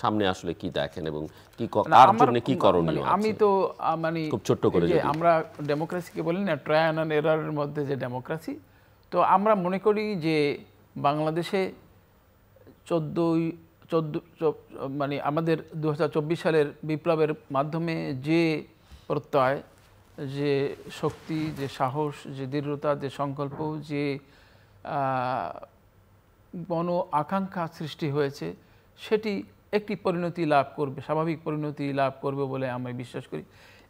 সামনে আসলে কি দেখেন এবং কি কার জন্য কি করণীয়। আমি তো মানে খুব ছোট্ট করে, যে আমরা ডেমোক্রেসিকে বলি না, ট্রায়াল অ্যান্ড এররের মধ্যে যে ডেমোক্রেসি, তো আমরা মনে করি যে বাংলাদেশে 14 মানে আমাদের 2024 সালের বিপ্লবের মাধ্যমে যে প্রত্যয়, যে শক্তি, যে সাহস, যে দৃঢ়তা, যে সংকল্প, যে গণ আকাঙ্ক্ষা সৃষ্টি হয়েছে, সেটি একটি পরিণতি লাভ করবে, স্বাভাবিক পরিণতি লাভ করবে বলে আমি বিশ্বাস করি।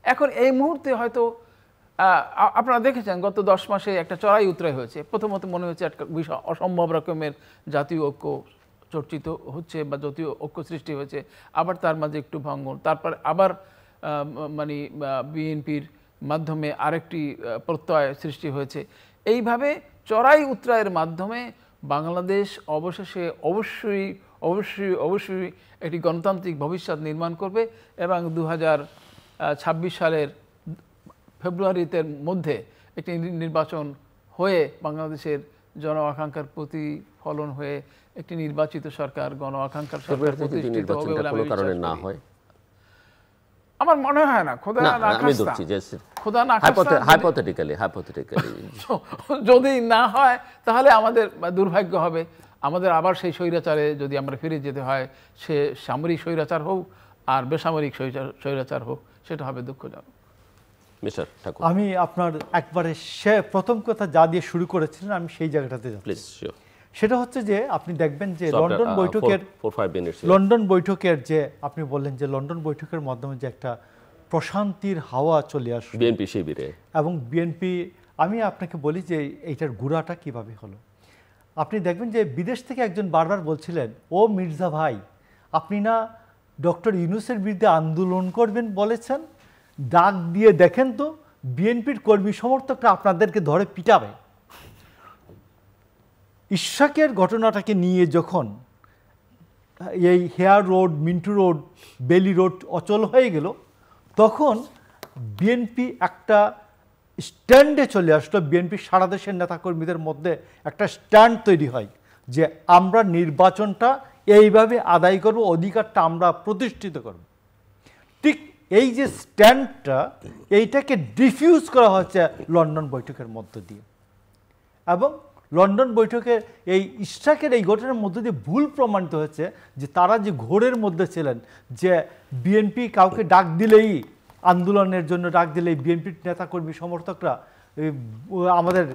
এখন এই মুহূর্তে হয়তো আপনারা দেখেছেন গত 10 মাসে একটা চড়াই উতরাই হয়েছে। প্রথমত মনে হচ্ছে একটা অসম্ভব রকমের জাতীয় ঐক্য চর্চিত হচ্ছে বা জাতীয় ঐক্য সৃষ্টি হয়েছে, আবার তার মাঝে একটু ভাঙন, তারপর আবার মানে বিএনপির মাধ্যমে আরেকটি প্রত্যয় সৃষ্টি হয়েছে। এইভাবে চড়াই উতরাইয়ের মাধ্যমে বাংলাদেশ অবশেষে অবশ্যই অবশ্যই অবশ্যই একটি গণতান্ত্রিক ভবিষ্যৎ নির্মাণ করবে এবং 2026 সালের ফেব্রুয়ারিতে মধ্যে একটি নির্বাচন হয়ে বাংলাদেশের জন আকাঙ্ক্ষার প্রতিফলন হয়ে একটি নির্বাচিত সরকার, গণ আকাঙ্ক্ষার সরকার প্রতিষ্ঠিত হবে বলে আমি বিশ্বাস করি। আমার মনে হয় না, খোদা না হাইপোথেটিক্যালি যদি না হয় তাহলে আমাদের দুর্ভাগ্য হবে। আমাদের আবার সেই স্বৈরাচারে যদি আমরা ফিরে যেতে হয়, সে সামরিক স্বৈরাচার হোক আর বেসামরিক স্বৈরাচার হোক, সেটা হবে দুঃখজনক। আমি আপনার একবারে প্রথম কথা যা দিয়ে শুরু করেছিলেন, আমি সেই জায়গাটাতে যাচ্ছি। সেটা হচ্ছে যে আপনি দেখবেন যে লন্ডন বৈঠকের যে আপনি বললেন যে লন্ডন বৈঠকের মাধ্যমে যে একটা প্রশান্তির হাওয়া চলে আসবে বিএনপি শিবিরে, এবং বিএনপি, আমি আপনাকে বলি যে এইটার গুড়াটা কিভাবে হলো। আপনি দেখবেন যে বিদেশ থেকে একজন বারবার বলছিলেন, ও মির্জা ভাই, আপনি না ডক্টর ইউনূসের বিরুদ্ধে আন্দোলন করবেন বলেছেন, ডাক দিয়ে দেখেন তো বিএনপির কর্মী সমর্থকরা আপনাদেরকে ধরে পিটাবে। ইশাকের ঘটনাটাকে নিয়ে যখন এই হেয়ার রোড, মিন্টু রোড, বেলি রোড অচল হয়ে গেল, তখন বিএনপি একটা স্ট্যান্ডে চলে আসলো। বিএনপি সারা দেশের নেতাকর্মীদের মধ্যে একটা স্ট্যান্ড তৈরি হয় যে আমরা নির্বাচনটা এইভাবে আদায় করব, অধিকারটা আমরা প্রতিষ্ঠিত করব। ঠিক এই যে স্ট্যান্ডটা, এইটাকে ডিফিউজ করা হচ্ছে লন্ডন বৈঠকের মধ্য দিয়ে। এবং লন্ডন বৈঠকের এই ইশাকের এই ঘটনার মধ্য দিয়ে ভুল প্রমাণিত হয়েছে যে তারা যে ঘোরের মধ্যে ছিলেন, যে বিএনপি কাউকে ডাক দিলেই, আন্দোলনের জন্য ডাক দিলেই বিএনপির নেতাকর্মী সমর্থকরা আমাদের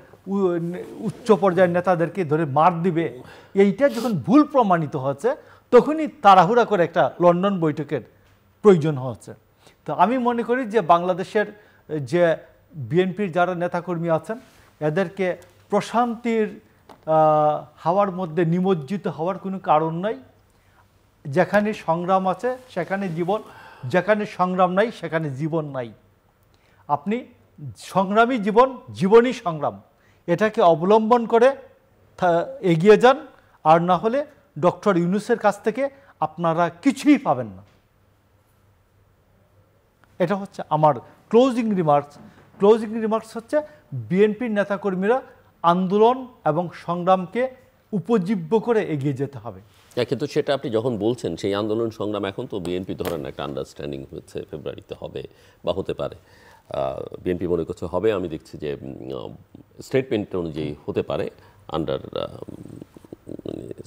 উচ্চ পর্যায়ের নেতাদেরকে ধরে মার দিবে, এইটা যখন ভুল প্রমাণিত হচ্ছে তখনই তাড়াহুড়া করে একটা লন্ডন বৈঠকের প্রয়োজন হচ্ছে। তো আমি মনে করি যে বাংলাদেশের যে বিএনপির যারা নেতাকর্মী আছেন এদেরকে প্রশান্তির হাওয়ার মধ্যে নিমজ্জিত হওয়ার কোনো কারণ নাই। যেখানে সংগ্রাম আছে সেখানে জীবন, যেখানে সংগ্রাম নাই সেখানে জীবন নাই। আপনি সংগ্রামী জীবন, জীবনই সংগ্রাম, এটাকে অবলম্বন করে এগিয়ে যান। আর না হলে ডক্টর ইউনূসের কাছ থেকে আপনারা কিছুই পাবেন না। এটা হচ্ছে আমার ক্লোজিং রিমার্কস। ক্লোজিং রিমার্কস হচ্ছে বিএনপির নেতাকর্মীরা আন্দোলন এবং সংগ্রামকে উপজীব্য করে এগিয়ে যেতে হবে। কিন্তু সেটা আপনি যখন বলছেন সেই আন্দোলন সংগ্রাম এখন তো বিএনপি ধরেন একটা আন্ডারস্ট্যান্ডিং হচ্ছে ফেব্রুয়ারিতে হবে বা হতে পারে, বিএনপি মনে করছে হবে, আমি দেখছি যে স্টেটমেন্ট অনুযায়ী হতে পারে আন্ডার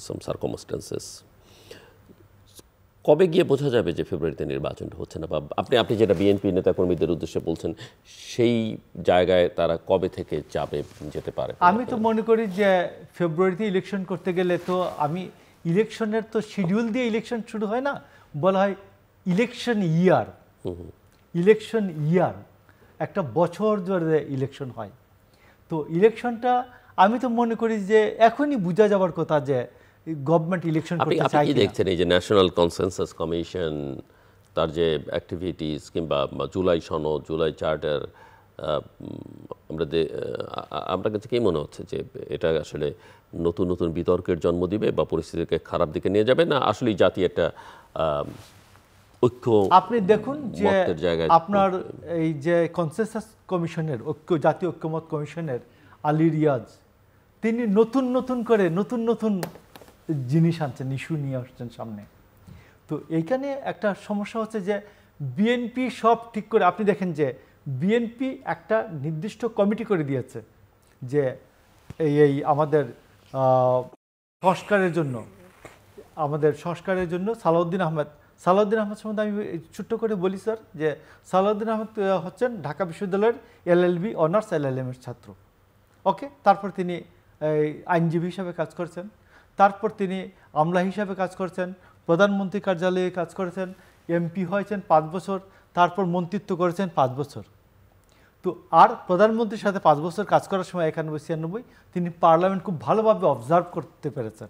সাম সার্কামস্টেন্সেস। কবে গিয়ে বোঝা যাবে যে ফেব্রুয়ারিতে নির্বাচনটা হচ্ছে না, বা আপনি যেটা বিএনপি নেতাকর্মীদের উদ্দেশ্যে বলছেন সেই জায়গায় তারা কবে থেকে যেতে পারে? আমি তো মনে করি যে ফেব্রুয়ারিতে ইলেকশন করতে গেলে তো ইলেকশনের তো শিডিউল দিয়ে ইলেকশন শুরু হয় না, বলা হয় ইলেকশন ইয়ার। ইলেকশন ইয়ার একটা বছর ধরে ইলেকশন হয়। তো ইলেকশনটা আমি তো মনে করি যে এখনই বোঝা যাবার কথা যে গভর্নমেন্ট ইলেকশন করতে চায়। আপনি কি দেখছেন এই যে ন্যাশনাল কনসেনসাস কমিশন তার যে অ্যাক্টিভিটিস কিংবা জুলাই সনদ, জুলাই চার্টার, আপনার কাছে কি মনে হচ্ছে যে এটা আসলে নতুন নতুন বিতর্কের জন্ম দিবে বা পরিস্থিতিকে খারাপ দিকে নিয়ে যাবে, না আসলে জাতি একটা ঐক্য? আপনি দেখুন যে আপনার এই যে কনসেনসাস কমিশনের জাতীয় ঐক্যমত কমিশনের আলী রিয়াজ, তিনি নতুন নতুন করে নতুন নতুন জিনিস আনছেন, ইস্যু নিয়ে আসছেন সামনে। তো এইখানে একটা সমস্যা হচ্ছে যে বিএনপি সব ঠিক করে, আপনি দেখেন যে বিএনপি একটা নির্দিষ্ট কমিটি করে দিয়েছে যে এই আমাদের সংস্কারের জন্য সালাউদ্দিন আহমেদ সম্বন্ধে আমি ছোট্ট করে বলি স্যার, যে সালাউদ্দিন আহমেদ হচ্ছেন ঢাকা বিশ্ববিদ্যালয়ের এলএলবি অনার্স LLM এর ছাত্র। ওকে, তারপর তিনি আইনজীবী হিসাবে কাজ করছেন, তারপর তিনি আমলা হিসাবে কাজ করছেন, প্রধানমন্ত্রী কার্যালয়ে কাজ করেছেন, MP হয়েছেন 5 বছর, তারপর মন্ত্রিত্ব করেছেন 5 বছর। তো আর প্রধানমন্ত্রীর সাথে 5 বছর কাজ করার সময় 91-96 তিনি পার্লামেন্ট খুব ভালোভাবে অবজার্ভ করতে পেরেছেন।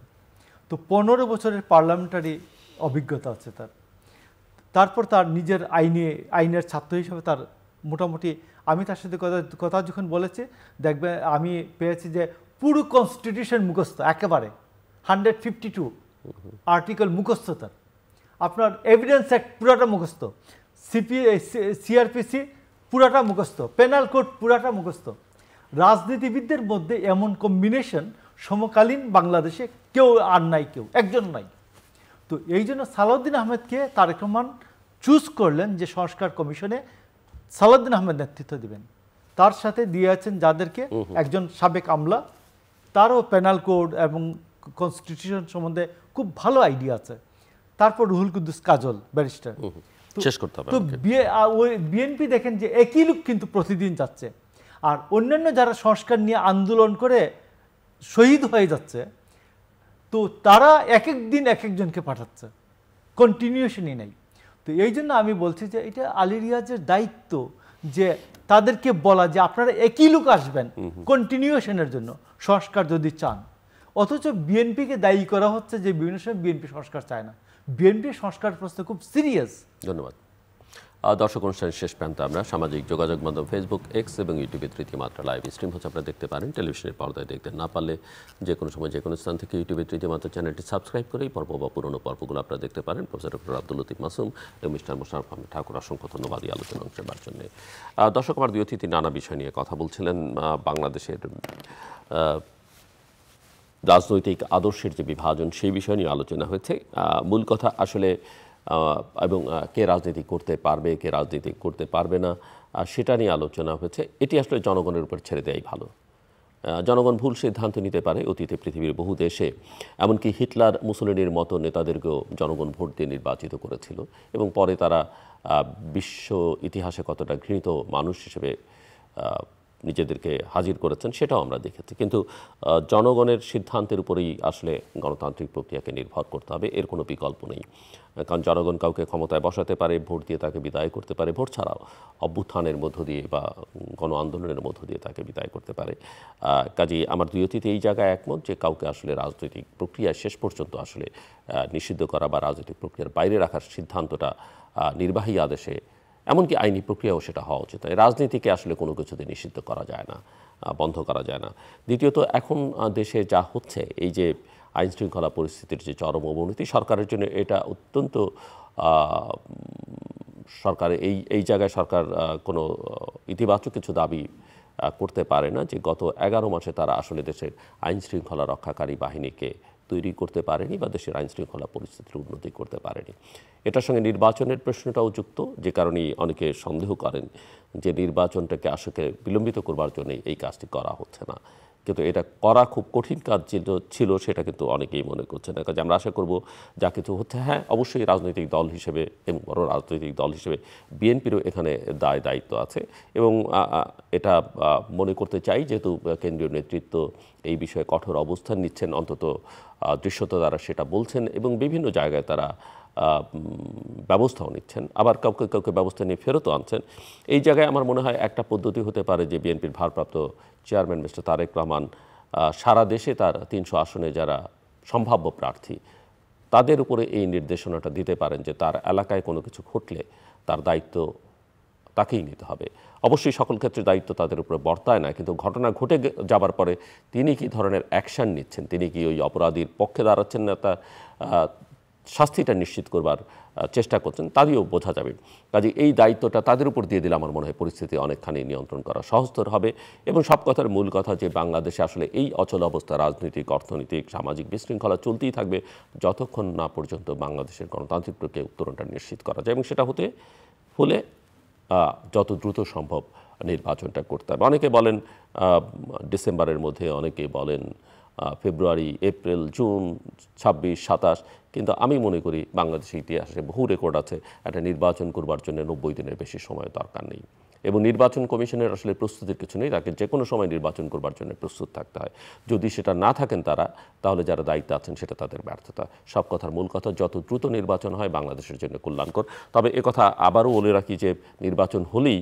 তো 15 বছরের পার্লামেন্টারি অভিজ্ঞতা আছে তার। তারপর তার নিজের আইনের ছাত্র হিসাবে তার মোটামুটি, আমি তার সাথে কথা যখন বলেছি, দেখবে আমি পেয়েছি যে পুরো কনস্টিটিউশন মুখস্থ, একেবারে 152 আর্টিকেল মুখস্থ তার। আপনার এভিডেন্স অ্যাক্ট পুরাটা মুখস্থ, CRPC পুরাটা মুখস্থ, পেনাল কোড পুরাটা মুখস্থ। রাজনীতিবিদদের মধ্যে এমন কম্বিনেশন সমকালীন বাংলাদেশে কেউ আর নাই, কেউ একজন নাই। তো এই জন্য সালাউদ্দিন আহমেদকে তারেক রহমান চুজ করলেন যে সংস্কার কমিশনে সালাউদ্দিন আহমেদ নেতৃত্ব দিবেন। তার সাথে দিয়েছেন যাদেরকে, একজন সাবেক আমলা, তারও পেনাল কোড এবং কনস্টিটিউশন সম্বন্ধে খুব ভালো আইডিয়া আছে। তারপর রুহুল কুদ্দুস কাজল ব্যারিস্টার। শেষ করতে হবে। তো বিএনপি দেখেন যে একই লোক কিন্তু প্রতিদিন যাচ্ছে, আর অন্যান্য যারা সংস্কার নিয়ে আন্দোলন করে শহীদ হয়ে যাচ্ছে, তো তারা এক এক দিন এক একজনকে পাঠাচ্ছে, কন্টিনিউশনই নেই। তো এই জন্য আমি বলছি যে এটা আলী রিয়াজের দায়িত্ব যে তাদেরকে বলা যে আপনারা একই লোক আসবেন কন্টিনিউশনের জন্য সংস্কার যদি চান। অথচ বিএনপিকে দায়ী করা হচ্ছে যে বিভিন্ন সময় বিএনপি সংস্কার চায় না। বিএনপি সংস্কার প্রশ্ন খুব সিরিয়াস। ধন্যবাদ। দর্শক, অনুষ্ঠানের শেষ প্রান্তে আমরা সামাজিক যোগাযোগ মাধ্যম ফেসবুক, এক্স এবং ইউটিউবে তৃতীয় মাত্রা লাইভ স্ট্রিম হচ্ছে, আপনারা দেখতে পারেন। টেলিভিশনের পর্দায় দেখতে না পারলে যে কোনো সময় যে কোনো স্থান থেকে ইউটিউবে তৃতীয় মাত্রা চ্যানেলটি সাবস্ক্রাইব করে এই পর্ব বা পুরনো পর্বগুলো আপনারা দেখতে পারেন। প্রফেসর ডক্টর আব্দুল লতিফ মাসুম এবং মিস্টার মোশাররফ আহমেদ ঠাকুর, অসংখ্য ধন্যবাদ এই আলোচনা অংশ নেওয়ার জন্য। দর্শক, আমার দুই অতিথি নানা বিষয় নিয়ে কথা বলছিলেন। বাংলাদেশের রাজনৈতিক আদর্শের যে বিভাজন, সেই বিষয় নিয়ে আলোচনা হয়েছে। মূল কথা আসলে এবং কে রাজনীতি করতে পারবে, কে রাজনীতি করতে পারবে না, সেটা নিয়ে আলোচনা হয়েছে। এটি আসলে জনগণের উপর ছেড়ে দেওয়াই ভালো। জনগণ ভুল সিদ্ধান্ত নিতে পারে। অতীতে পৃথিবীর বহু দেশে, এমনকি হিটলার মুসোলিনির মতো নেতাদেরকেও জনগণ ভোট দিয়ে নির্বাচিত করেছিল এবং পরে তারা বিশ্ব ইতিহাসে কতটা ঘৃণিত মানুষ হিসেবে নিজেদেরকে হাজির করেছেন, সেটাও আমরা দেখেছি। কিন্তু জনগণের সিদ্ধান্তের উপরেই আসলে গণতান্ত্রিক প্রক্রিয়াকে নির্ভর করতে হবে, এর কোনো বিকল্প নেই। কারণ জনগণ কাউকে ক্ষমতায় বসাতে পারে, ভোট দিয়ে তাকে বিদায় করতে পারে, ভোট ছাড়াও অভ্যুত্থানের মধ্য দিয়ে বা গণ আন্দোলনের মধ্য দিয়ে তাকে বিদায় করতে পারে। কাজেই আমার দুই অতীতে এই জায়গায় একমত যে কাউকে আসলে রাজনৈতিক প্রক্রিয়ায় শেষ পর্যন্ত আসলে নিষিদ্ধ করা বা রাজনৈতিক প্রক্রিয়ার বাইরে রাখার সিদ্ধান্তটা নির্বাহী আদেশে, এমনকি আইনি প্রক্রিয়াও সেটা হওয়া উচিত। রাজনীতিকে আসলে কোনো কিছুতে নিষিদ্ধ করা যায় না, বন্ধ করা যায় না। দ্বিতীয়ত, এখন দেশে যা হচ্ছে, এই যে আইন শৃঙ্খলা পরিস্থিতির যে চরম অবনতি, সরকারের জন্য এটা অত্যন্ত সরকার এই জায়গায় সরকার কোনো ইতিবাচক কিছু দাবি করতে পারে না যে গত 11 মাসে তারা আসলে দেশের আইন শৃঙ্খলা রক্ষাকারী বাহিনীকে তৈরি করতে পারেনি বা দেশের আইন শৃঙ্খলা পরিস্থিতির উন্নতি করতে পারেনি। এটার সঙ্গে নির্বাচনের প্রশ্নটাও যুক্ত, যে কারণেই অনেকে সন্দেহ করেন যে নির্বাচনটাকে আসলে বিলম্বিত করবার জন্য এই কাজটি করা হচ্ছে না। কিন্তু এটা করা খুব কঠিন কাজ ছিল, সেটা কিন্তু অনেকেই মনে করছে না। কাজে আমরা আশা করব যা কিছু হচ্ছে, হ্যাঁ অবশ্যই রাজনৈতিক দল হিসেবে এবং বড় রাজনৈতিক দল হিসেবে বিএনপিরও এখানে দায়িত্ব আছে, এবং এটা মনে করতে চাই যেহেতু কেন্দ্রীয় নেতৃত্ব এই বিষয়ে কঠোর অবস্থান নিচ্ছেন, অন্তত দৃশ্যত তারা সেটা বলছেন এবং বিভিন্ন জায়গায় তারা ব্যবস্থাও নিচ্ছেন, আবার কাউকে কাউকে ব্যবস্থা নিয়ে ফেরতও আনছেন। এই জায়গায় আমার মনে হয় একটা পদ্ধতি হতে পারে যে বিএনপির ভারপ্রাপ্ত চেয়ারম্যান মিস্টার তারেক রহমান সারা দেশে তার 300 আসনে যারা সম্ভাব্য প্রার্থী তাদের উপরে এই নির্দেশনাটা দিতে পারেন যে তার এলাকায় কোনো কিছু ঘটলে তার দায়িত্ব তাকেই নিতে হবে। অবশ্যই সকল ক্ষেত্রে দায়িত্ব তাদের উপরে বর্তায় না, কিন্তু ঘটনা ঘটে যাবার পরে তিনি কি ধরনের অ্যাকশন নিচ্ছেন, তিনি কি ওই অপরাধীর পক্ষে দাঁড়াচ্ছেন না তার শাস্তিটা নিশ্চিত করবার চেষ্টা করছেন, তাদেরও বোঝা যাবে। কাজে এই দায়িত্বটা তাদের উপর দিয়ে দিলে আমার মনে হয় পরিস্থিতি অনেকখানি নিয়ন্ত্রণ করা সহজতর হবে। এবং সব কথার মূল কথা যে বাংলাদেশে আসলে এই অচল অবস্থা রাজনৈতিক, অর্থনৈতিক, সামাজিক বিশৃঙ্খলা চলতেই থাকবে যতক্ষণ না পর্যন্ত বাংলাদেশের গণতান্ত্রিক প্রক্রিয়া উত্তরণটা নিশ্চিত করা যায়, এবং সেটা হলে যত দ্রুত সম্ভব নির্বাচনটা করতে হবে। অনেকে বলেন ডিসেম্বরের মধ্যে, অনেকে বলেন ফেব্রুয়ারি, এপ্রিল, জুন, 26, 27, কিন্তু আমি মনে করি বাংলাদেশের ইতিহাসে বহু রেকর্ড আছে, একটা নির্বাচন করবার জন্য 90 দিনের বেশি সময় দরকার নেই। এবং নির্বাচন কমিশনের আসলে প্রস্তুতির কিছু নেই, তাকে যে কোনো সময় নির্বাচন করবার জন্য প্রস্তুত থাকতে হয়। যদি সেটা না থাকেন তারা, তাহলে যারা দায়িত্বে আছেন সেটা তাদের ব্যর্থতা। সব কথার মূল কথা, যত দ্রুত নির্বাচন হয় বাংলাদেশের জন্য কল্যাণকর। তবে একথা আবারও বলে রাখি যে নির্বাচন হলেই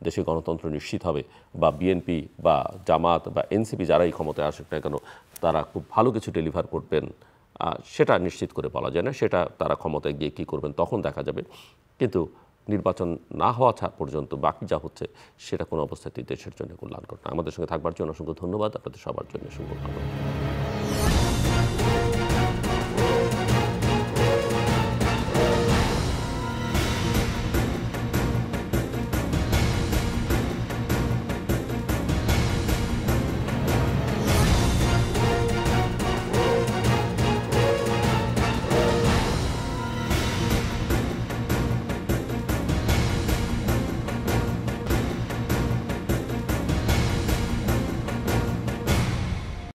দেশে গণতন্ত্র নিশ্চিত হবে, বা বিএনপি বা জামাত বা এনসিপি যারাই ক্ষমতায় আসুক না কেন তারা খুব ভালো কিছু ডেলিভার করবেন সেটা নিশ্চিত করে বলা যায় না। সেটা তারা ক্ষমতায় গিয়ে কী করবেন তখন দেখা যাবে। কিন্তু নির্বাচন না হওয়া পর্যন্ত বাকি যা হচ্ছে সেটা কোনো অবস্থাতেই দেশের জন্য কল্যাণকর না। আমাদের সঙ্গে থাকবার জন্য অসংখ্য ধন্যবাদ। আপনাদের সবার জন্য শুভকামনা।